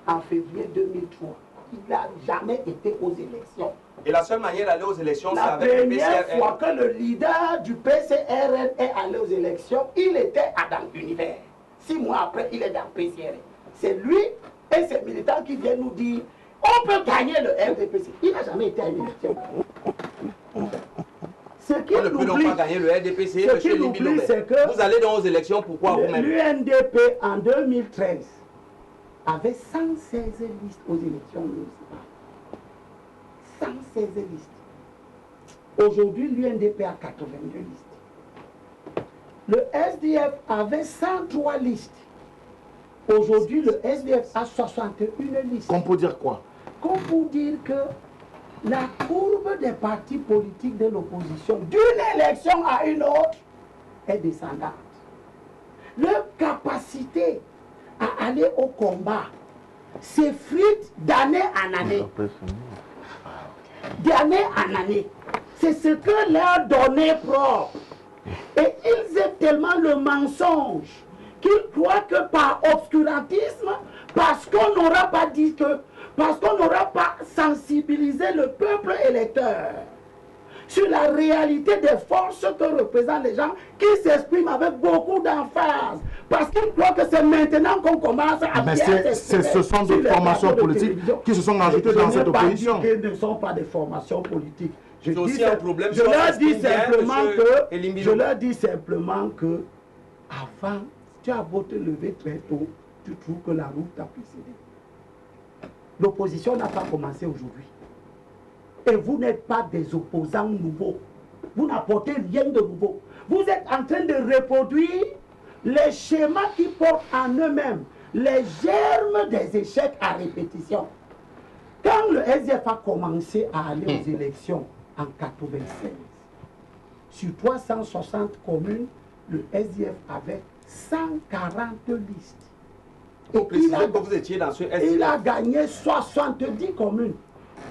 S5: en février 2003. Il n'a jamais été aux élections.
S10: Et la seule manière d'aller aux élections, c'est
S5: la
S10: avec le PCRL.
S5: La première fois que le leader du PCRL est allé aux élections, il était à dans l'univers. 6 mois après, il est dans le PCRL. C'est lui et ses militants qui viennent nous dire on peut gagner le RDPC. Il n'a jamais été à une élection.
S10: On ne peut donc pas gagner le RDPC, monsieur Limbi Lobel. Vous allez dans aux élections, pourquoi vous-même?
S5: L'UNDP en 2013 avait 116 listes aux élections municipales. 116 listes. Aujourd'hui, l'UNDP a 82 listes. Le SDF avait 103 listes. Aujourd'hui, le SDF a 61 listes.
S1: Qu'on peut dire quoi?
S5: Qu'on peut dire que la courbe des partis politiques de l'opposition, d'une élection à une autre, est descendante. Leur capacité à aller au combat s'effrite d'année en année. D'année en année. C'est ce que leur données propre. Et ils aient tellement le mensonge qui qu'ils croient que par obscurantisme, parce qu'on n'aura pas dit que, parce qu'on n'aura pas sensibilisé le peuple électeur sur la réalité des forces que représentent les gens qui s'expriment avec beaucoup d'emphase. Parce qu'ils croient que c'est maintenant qu'on commence à bien s'exprimer.
S1: Ce sont des formations politiques qui se sont ajoutées dans cette opposition.
S5: Ce ne sont pas des formations politiques.
S10: C'est aussi un problème.
S5: Je leur dis simplement que avant, tu as beau te lever très tôt, tu trouves que la route t'a précédé. L'opposition n'a pas commencé aujourd'hui. Et vous n'êtes pas des opposants nouveaux. Vous n'apportez rien de nouveau. Vous êtes en train de reproduire les schémas qui portent en eux-mêmes les germes des échecs à répétition. Quand le SDF a commencé à aller aux élections en 1996, sur 360 communes, le SDF avait 140 listes. Et il a gagné 70 communes.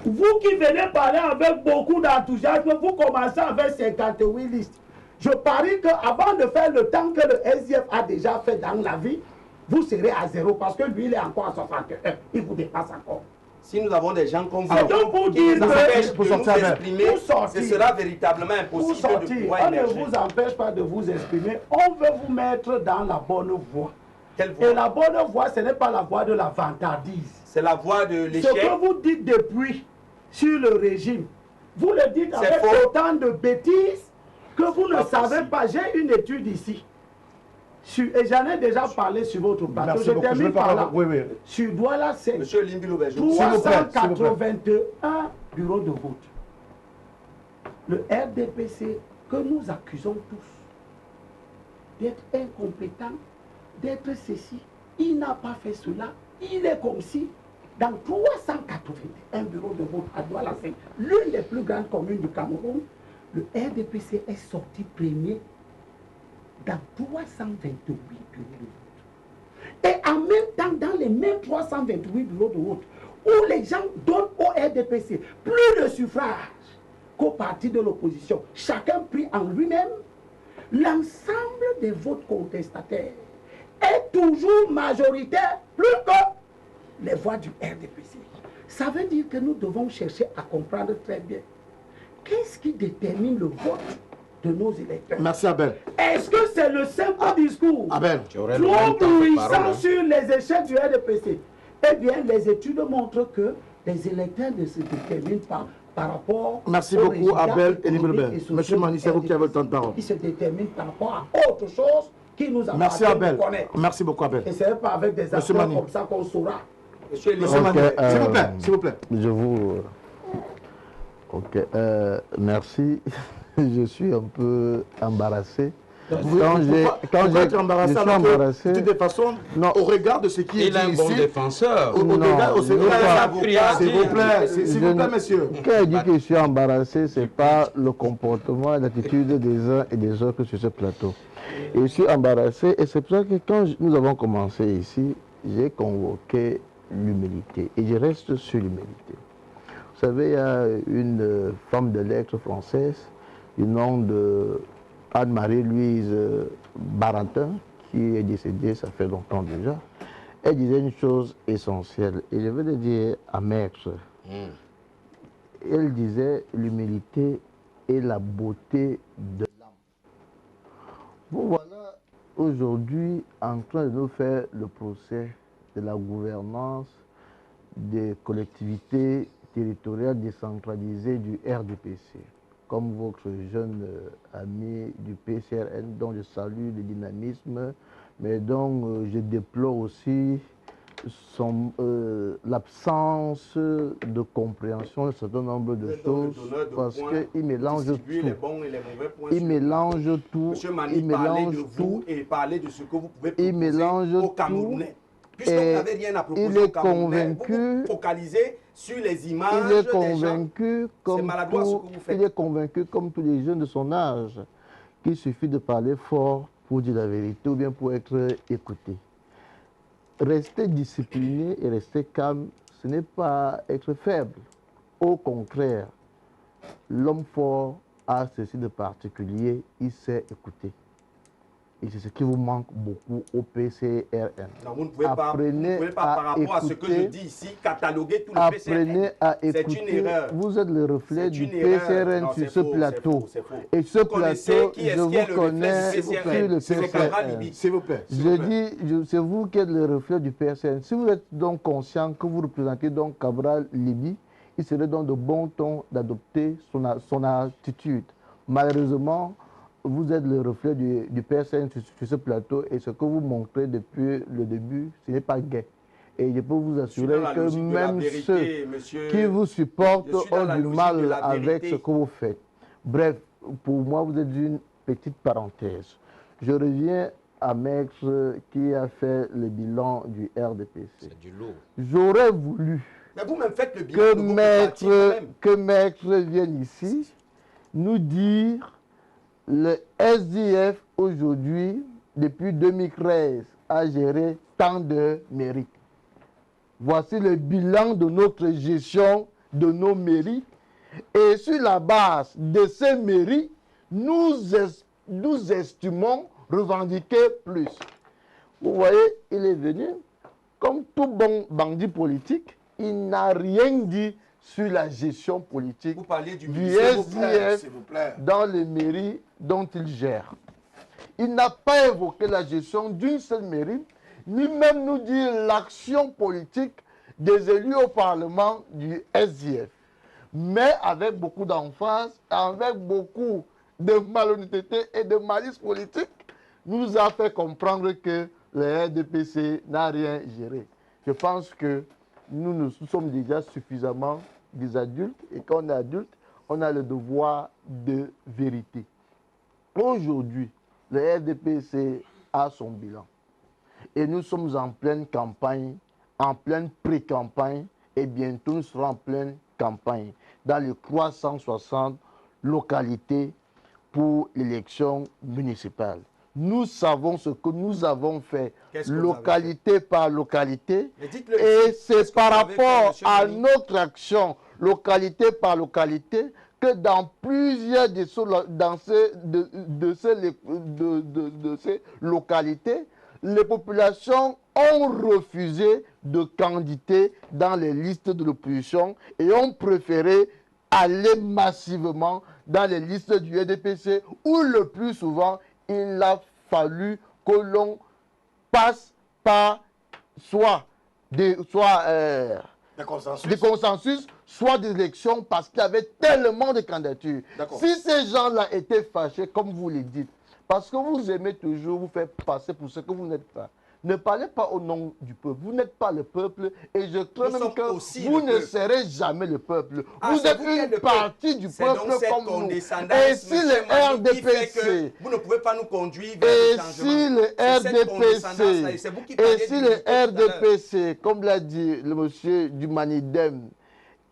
S5: Vous qui venez parler avec beaucoup d'enthousiasme, vous commencez avec 58 listes. Je parie qu'avant de faire le temps que le SDF a déjà fait dans la vie, vous serez à 0 parce que lui, il est encore à 61. Il vous dépasse encore.
S10: Si nous avons des gens comme vous,
S5: donc pour dire
S10: qui nous empêchent de nous exprimer,
S5: sortir,
S10: ce sera véritablement impossible de pouvoir
S5: on
S10: émerger.
S5: ne vous empêche pas de vous exprimer. On veut vous mettre dans la bonne voie.
S10: Quelle voie?
S5: Et la bonne voie, ce n'est pas la voie de la vantardise.
S10: C'est la voie de l'échec.
S5: Ce que vous dites depuis sur le régime, vous le dites avec autant de bêtises que vous ne savez pas. J'ai une étude ici. Et j'en ai déjà parlé sur votre plateau. Je termine par là. Sur Douala, c'est 381 bureaux de vote. Le RDPC, que nous accusons tous d'être incompétent, d'être ceci, il n'a pas fait cela. Il est comme si, dans 381 bureaux de vote à Douala, l'une des plus grandes communes du Cameroun, le RDPC est sorti premier dans 328 bureaux de vote. Et en même temps, dans les mêmes 328 bureaux de vote, où les gens donnent au RDPC plus de suffrages qu'au parti de l'opposition, chacun pris en lui-même, l'ensemble des votes contestataires est toujours majoritaire, plus que les voix du RDPC. Ça veut dire que nous devons chercher à comprendre très bien qu'est-ce qui détermine le vote de nos électeurs.
S1: Merci Abel.
S5: Est-ce que c'est le simple discours
S1: Abel,
S5: trop bruissant sur les échecs du RDPC? Eh bien, les études montrent que les électeurs ne se déterminent pas par rapport.
S1: Merci beaucoup Abel et Libelbert. Monsieur Mani, c'est vous qui avez le temps de parole.
S5: Ils se déterminent par rapport à autre chose qui nous appartient.
S1: Merci Abel. Merci beaucoup Abel.
S5: Et ce n'est pas avec des acteurs comme ça qu'on saura.
S10: Monsieur
S1: Mani, s'il vous plaît.
S8: Je vous... Ok, merci. Je suis un peu embarrassé.
S1: Quand j'ai embarrassé, de toute façon, au regard de ce qui est dit ici,
S6: il est un bon défenseur.
S1: S'il vous plaît, monsieur.
S8: Quand je dis que je suis embarrassé, ce n'est pas le comportement et l'attitude des uns et des autres sur ce plateau. Et je suis embarrassé et c'est pour ça que quand nous avons commencé ici, j'ai convoqué l'humilité et je reste sur l'humilité. Vous savez, il y a une femme de lettres française du nom de Anne-Marie-Louise Barentin, qui est décédée, ça fait longtemps déjà. Elle disait une chose essentielle, et je vais le dire à maître. Elle disait l'humilité et la beauté de l'âme. Vous voilà aujourd'hui en train de nous faire le procès de la gouvernance des collectivités territoriales décentralisées du RDPC. Comme votre jeune ami du PCRN, dont je salue le dynamisme, mais dont je déplore aussi l'absence de compréhension d'un certain nombre de choses, parce qu'il mélange tout. Il mélange tout.
S10: Il mélange tout. Et parler de ce que vous pouvez proposer aux Camerounais. Puisque vous n'avez rien à proposer aux Camerounais, vous vous focalisez sur les images
S8: il est convaincu,
S10: il
S8: est convaincu comme tous les jeunes de son âge qu'il suffit de parler fort pour dire la vérité ou bien pour être écouté. Rester discipliné et rester calme, ce n'est pas être faible. Au contraire, l'homme fort a ceci de particulier, il sait écouter. Et c'est ce qui vous manque beaucoup au PCRN.
S10: Non, vous ne pouvez pas, par rapport à ce que je dis ici, cataloguer tout le PCRN.
S8: Apprenez à écouter.
S10: C'est une erreur.
S8: Vous êtes le reflet du PCRN
S10: non,
S8: sur ce plateau.
S10: C'est faux.
S8: Et ce plateau, je vous connais sur le
S10: PCRN.
S4: S'il vous plaît.
S8: Je dis, c'est vous qui êtes le reflet du PCRN. Si vous êtes donc conscient que vous représentez donc Cabral Libye, il serait donc de bon ton d'adopter son attitude. Malheureusement, vous êtes le reflet du PSN sur ce plateau et ce que vous montrez depuis le début, ce n'est pas gai. Et je peux vous assurer que même ceux qui vous supportent ont du mal avec ce que vous faites. Bref, pour moi, vous êtes une petite parenthèse. Je reviens à Maître qui a fait le bilan du RDPC.
S6: C'est du lourd.
S8: J'aurais voulu
S10: mais vous-même faites le bilan
S8: que Maître vienne ici nous dire le SDF aujourd'hui, depuis 2013, a géré tant de mairies. Voici le bilan de notre gestion de nos mairies. Et sur la base de ces mairies, nous estimons revendiquer plus. Vous voyez, il est venu, comme tout bon bandit politique, il n'a rien dit sur la gestion politique du SDF dans les mairies dont il gère. Il n'a pas évoqué la gestion d'une seule mairie, ni même nous dire l'action politique des élus au Parlement du SDF. Mais avec beaucoup d'emphase, avec beaucoup de malhonnêteté et de malice politique, nous a fait comprendre que le RDPC n'a rien géré. Je pense que nous sommes déjà suffisamment des adultes, et quand on est adulte, on a le devoir de vérité. Aujourd'hui, le RDPC a son bilan. Et nous sommes en pleine campagne, en pleine pré-campagne, et bientôt nous serons en pleine campagne dans les 360 localités pour l'élection municipale. Nous savons ce que nous avons fait, localité par localité, et c'est par rapport à notre action, localité par localité, que dans plusieurs de ces localités, les populations ont refusé de candidater dans les listes de l'opposition et ont préféré aller massivement dans les listes du RDPC où le plus souvent, il a fallu que l'on passe par soit des consensus, soit des élections parce qu'il y avait tellement de candidatures. Si ces gens-là étaient fâchés, comme vous le dites, parce que vous aimez toujours vous faire passer pour ce que vous n'êtes pas, ne parlez pas au nom du peuple. Vous n'êtes pas le peuple et je crains même que vous ne serez jamais le peuple. Vous êtes une partie du peuple comme nous. Et si le RDPC,
S10: vous ne pouvez pas nous conduire vers le changement.
S8: Et si le RDPC, comme l'a dit le monsieur du Manidem,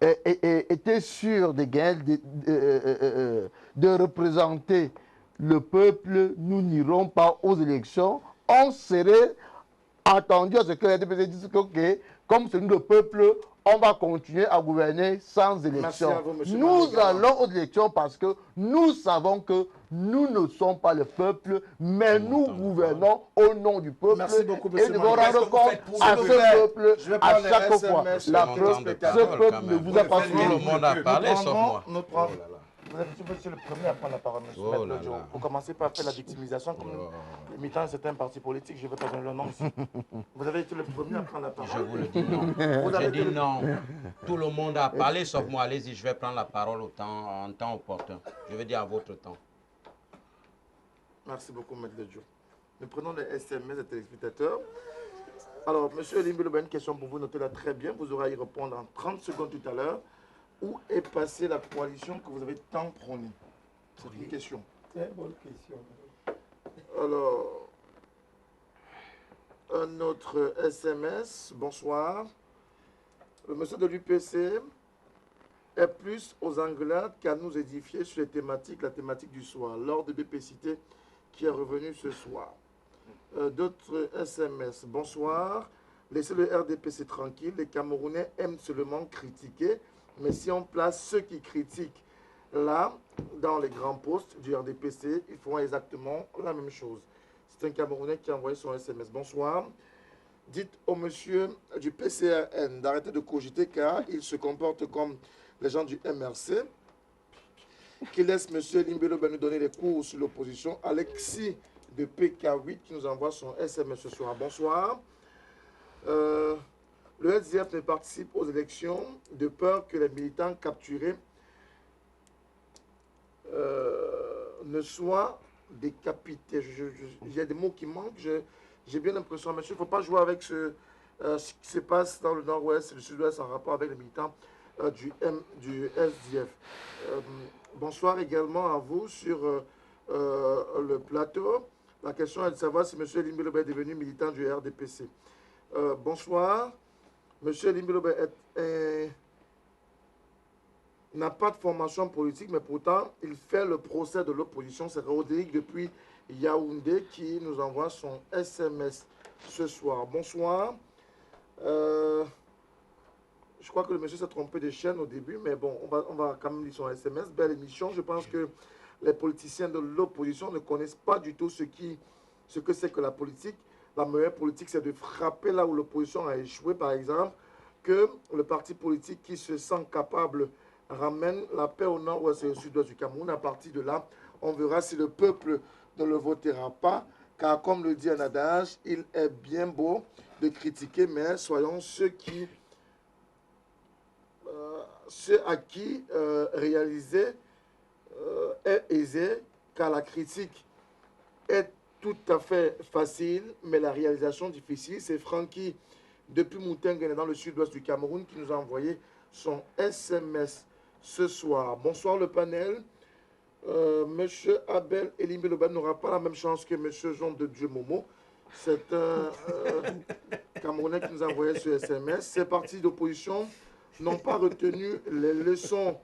S8: était sûr de gagner, de représenter le peuple, nous n'irons pas aux élections. On serait attendu à ce que les RDPC disent que, okay, comme c'est nous le peuple, on va continuer à gouverner sans élection. Nous allons aux élections parce que nous savons que nous ne sommes pas le peuple, mais nous gouvernons au nom du peuple.
S4: Merci beaucoup,
S8: et nous allons rendre compte à ce peuple à chaque fois. La preuve, ce peuple ne vous a pas suivi.
S6: Tout le monde a parlé, sauf moi.
S1: Vous êtes le premier à prendre la parole, monsieur Maître Joe. Vous commencez par faire la victimisation comme imitant un certain parti politique. Je ne vais pas donner le nom ici. Vous avez été le premier à prendre la parole.
S6: Je vous le dis non. J'ai dit non. Tout le monde a parlé, sauf moi. Allez-y, je vais prendre la parole en temps opportun. Je vais dire à votre temps.
S1: Merci beaucoup, Maître Joe. Nous prenons les SMS des téléspectateurs. Alors, monsieur Limbelo, une question pour vous. Notez-la très bien. Vous aurez à y répondre en 30 secondes tout à l'heure. Où est passée la coalition que vous avez tant prônée? C'est une question.
S2: Très bonne question.
S1: Alors, un autre SMS. Bonsoir. Le monsieur de l'UPC est plus aux engueulades qu'à nous édifier sur les thématiques, la thématique du soir, l'ordre de BPCité qui est revenu ce soir. D'autres SMS. Bonsoir. Laissez le RDPC tranquille. Les Camerounais aiment seulement critiquer. Mais si on place ceux qui critiquent là, dans les grands postes du RDPC, ils font exactement la même chose. C'est un Camerounais qui a envoyé son SMS. Bonsoir. Dites au monsieur du PCRN d'arrêter de cogiter car il se comporte comme les gens du MRC. Qui laisse monsieur Limbelo nous donner les cours sur l'opposition. Alexis de PK8 qui nous envoie son SMS ce soir. Bonsoir. Le SDF ne participe aux élections de peur que les militants capturés ne soient décapités. Il y a des mots qui manquent. J'ai bien l'impression, monsieur, il ne faut pas jouer avec ce qui se passe dans le nord-ouest et le sud-ouest en rapport avec les militants du SDF. Bonsoir également à vous sur le plateau. La question est de savoir si M. Limbilobé est devenu militant du RDPC. Bonsoir. M. Limbilobé n'a pas de formation politique, mais pourtant, il fait le procès de l'opposition. C'est Rodrigue depuis Yaoundé qui nous envoie son SMS ce soir. Bonsoir. Je crois que le monsieur s'est trompé de chaîne au début, mais bon, on va quand même lire son SMS. Belle émission. Je pense que les politiciens de l'opposition ne connaissent pas du tout ce que c'est que la politique. La meilleure politique, c'est de frapper là où l'opposition a échoué, par exemple, que le parti politique qui se sent capable ramène la paix au nord-ouest et au sud-ouest du Cameroun. À partir de là, on verra si le peuple ne le votera pas, car comme le dit un adage, il est bien beau de critiquer, mais soyons ceux à qui réaliser est aisé, car la critique est tout à fait facile, mais la réalisation difficile. C'est Francky depuis Moutengue, dans le sud-ouest du Cameroun, qui nous a envoyé son SMS ce soir. Bonsoir le panel. Monsieur Abel Elimbeloban n'aura pas la même chance que Monsieur Jean de Dieu Momo. C'est un Camerounais qui nous a envoyé ce SMS. Ces partis d'opposition n'ont pas retenu les leçons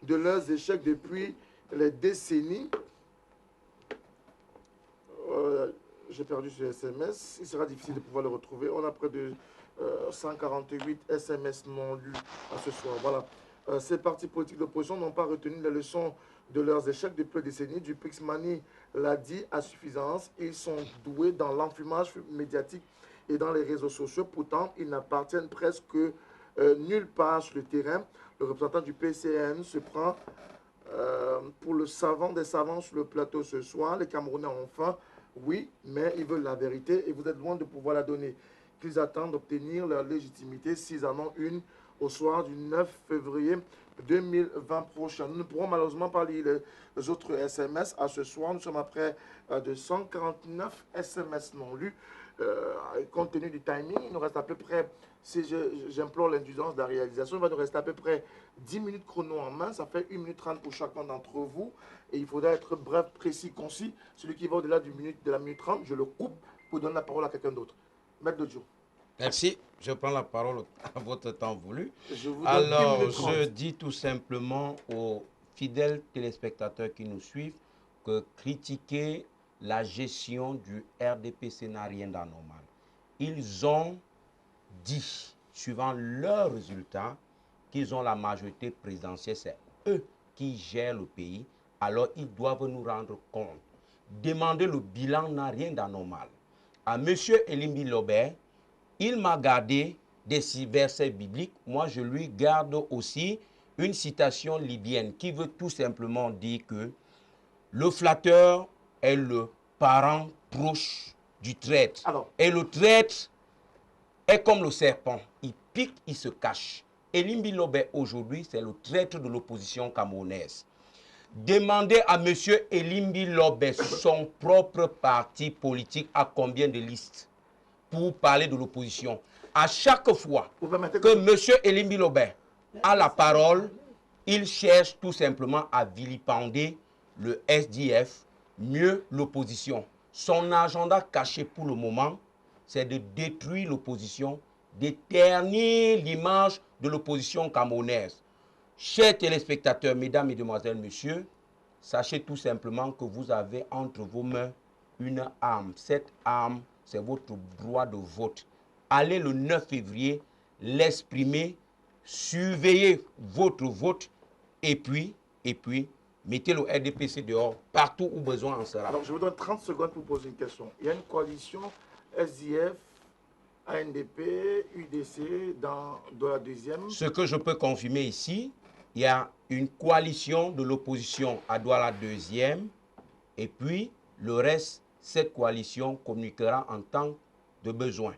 S1: de leurs échecs depuis les décennies. J'ai perdu ce SMS. Il sera difficile de pouvoir le retrouver. On a près de 148 SMS non lus à ce soir. Voilà. Ces partis politiques d'opposition n'ont pas retenu les leçons de leurs échecs depuis des décennies. Dupix-Mani l'a dit à suffisance. Ils sont doués dans l'enfumage médiatique et dans les réseaux sociaux. Pourtant, ils n'appartiennent presque nulle part sur le terrain. Le représentant du PCN se prend pour le savant des savants sur le plateau ce soir. Les Camerounais ont faim, oui, mais ils veulent la vérité et vous êtes loin de pouvoir la donner. Qu'ils attendent d'obtenir leur légitimité s'ils en ont une au soir du 9 février 2020 prochain. Nous ne pourrons malheureusement pas lire les autres SMS à ce soir. Nous sommes après de 149 SMS non lus. Compte tenu du timing, il nous reste à peu près, si j'implore l'indulgence de la réalisation, il va nous rester à peu près 10 minutes chrono en main. Ça fait 1 minute 30 pour chacun d'entre vous. Et il faudra être bref, précis, concis. Celui qui va au-delà de la minute 30, je le coupe pour donner la parole à quelqu'un d'autre. Maître de Dieu.
S6: Merci. Je prends la parole à votre temps voulu. Alors, je dis tout simplement aux fidèles téléspectateurs qui nous suivent que critiquer la gestion du RDPC n'a rien d'anormal. Ils ont dit, suivant leurs résultats, qu'ils ont la majorité présidentielle. C'est eux qui gèrent le pays. Alors, ils doivent nous rendre compte. Demander le bilan n'a rien d'anormal. À M. Elimbi Lobert, il m'a gardé des versets bibliques. Moi, je lui garde aussi une citation libyenne qui veut tout simplement dire que le flatteur est le parent proche du traître. Et le traître est comme le serpent. Il pique, il se cache. Elimbi Lobert, aujourd'hui, c'est le traître de l'opposition camerounaise. Demandez à M. Elimbi Lobert, son propre parti politique, à combien de listes pour parler de l'opposition. À chaque fois que M. Elimbi Lobert a la parole, il cherche tout simplement à vilipender le SDF, mieux l'opposition. Son agenda caché pour le moment, c'est de détruire l'opposition, d'éternir l'image de l'opposition camerounaise. Chers téléspectateurs, mesdames, mesdemoiselles, messieurs, sachez tout simplement que vous avez entre vos mains une arme. Cette arme, c'est votre droit de vote. Allez le 9 février, l'exprimer, surveillez votre vote et puis Mettez le RDPC dehors, partout où besoin en sera.
S1: Alors, je vous donne 30 secondes pour poser une question. Il y a une coalition SDF, ANDP, UDC dans la deuxième.
S6: Ce que je peux confirmer ici, il y a une coalition de l'opposition à Douala deuxième, et puis le reste, cette coalition communiquera en temps de besoin.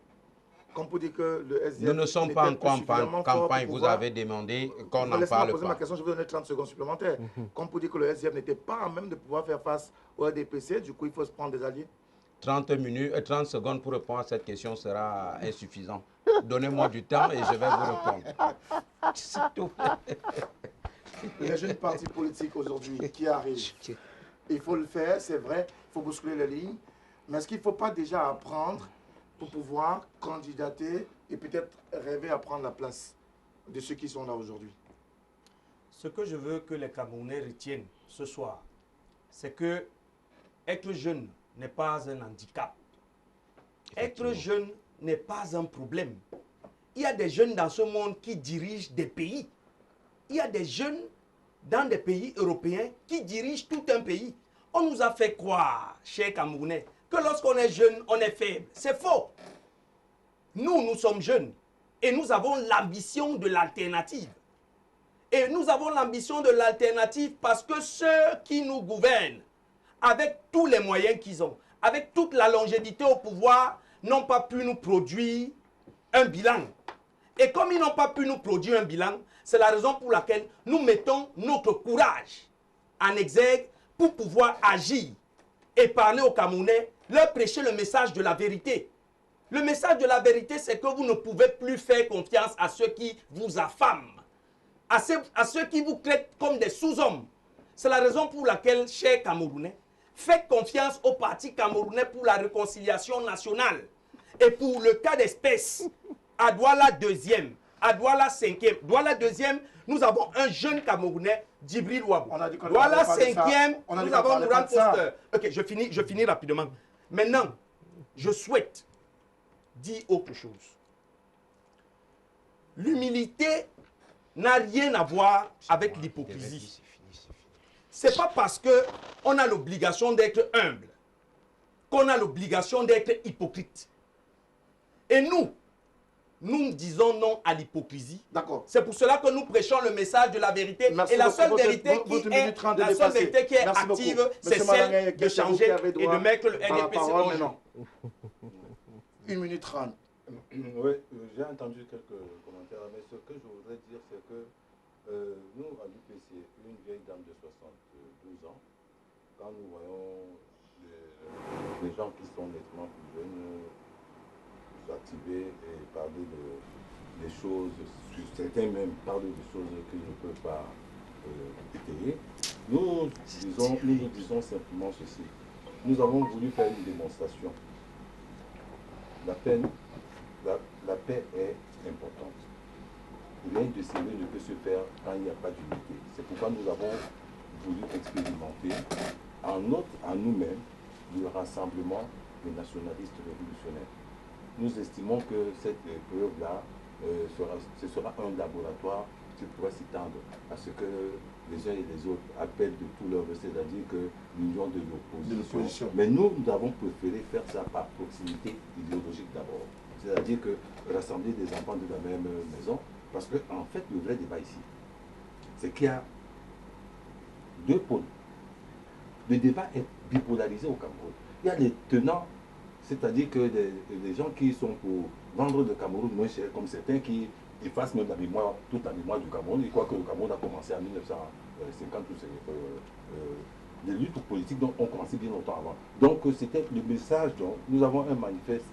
S1: Comme pour dire que le SDF...
S6: Nous ne sommes pas en campagne, vous avez demandé qu'on n'en parle
S1: poser
S6: pas.
S1: Ma question, je vais donner 30 secondes supplémentaires. Comme pour dire que le SDF n'était pas en même de pouvoir faire face au RDPC, du coup il faut se prendre des alliés.
S6: 30 secondes pour répondre à cette question sera insuffisant. Donnez-moi du temps et je vais vous répondre.
S1: Les jeunes partis politiques aujourd'hui qui arrivent, il faut le faire, c'est vrai, il faut bousculer les lignes, mais est-ce qu'il ne faut pas déjà apprendre pour pouvoir candidater et peut-être rêver à prendre la place de ceux qui sont là aujourd'hui?
S2: Ce que je veux que les Camerounais retiennent ce soir, c'est que être jeune n'est pas un handicap. Être jeune n'est pas un problème. Il y a des jeunes dans ce monde qui dirigent des pays. Il y a des jeunes dans des pays européens qui dirigent tout un pays. On nous a fait croire, chers Camerounais, que lorsqu'on est jeune, on est faible. C'est faux. Nous sommes jeunes et nous avons l'ambition de l'alternative. Et nous avons l'ambition de l'alternative parce que ceux qui nous gouvernent, avec tous les moyens qu'ils ont, avec toute la longévité au pouvoir, n'ont pas pu nous produire un bilan. Et comme ils n'ont pas pu nous produire un bilan, c'est la raison pour laquelle nous mettons notre courage en exergue pour pouvoir agir et parler aux Camerounais, leur prêcher le message de la vérité. Le message de la vérité, c'est que vous ne pouvez plus faire confiance à ceux qui vous affament, à ceux qui vous traitent comme des sous-hommes. C'est la raison pour laquelle, chers Camerounais, faites confiance au Parti camerounais pour la réconciliation nationale. Et pour le cas d'espèce, à Douala deuxième, à Douala cinquième. Douala deuxième, nous avons un jeune Camerounais, Djibril Ouabou. Douala cinquième, nous avons Mourad Foster. Ok, je finis rapidement. Maintenant, je souhaite dire autre chose. L'humilité n'a rien à voir avec l'hypocrisie. C'est pas parce qu'on a l'obligation d'être humble qu'on a l'obligation d'être hypocrite. Et nous disons non à l'hypocrisie.
S1: D'accord.
S2: C'est pour cela que nous prêchons le message de la vérité. Et la seule vérité qui est active, c'est celle de changer et de mettre le RDPC en jeu.
S1: 1 minute 30.
S3: Oui, j'ai entendu quelques commentaires, mais ce que je voudrais dire, c'est que nous, à l'UPC, une vieille dame de 72 ans, quand nous voyons les gens qui sont nettement plus jeunes s'activer et parler des choses, certains même parlent de choses que je ne peux pas étayer, nous disons simplement ceci. Nous avons voulu faire une démonstration. La paix est importante. Rien de sérieux ne peut se faire quand il n'y a pas d'unité. C'est pourquoi nous avons voulu expérimenter en nous-mêmes le rassemblement des nationalistes révolutionnaires. Nous estimons que cette épreuve-là, ce sera un laboratoire qui pourrait s'étendre à ce que les uns et les autres appellent de tout leur, c'est-à-dire que l'union de l'opposition. Mais nous avons préféré faire ça par proximité idéologique d'abord. C'est-à-dire que rassembler des enfants de la même maison, parce que en fait, le vrai débat ici, c'est qu'il y a deux pôles. Le débat est bipolarisé au Cameroun. Il y a les tenants, c'est-à-dire que des gens qui sont pour vendre le Cameroun moins cher, comme certains qui effacent même toute la mémoire du Cameroun. Ils croient que le Cameroun a commencé en 1950. Les luttes politiques ont commencé bien longtemps avant. Donc c'était le message. Donc, nous avons un manifeste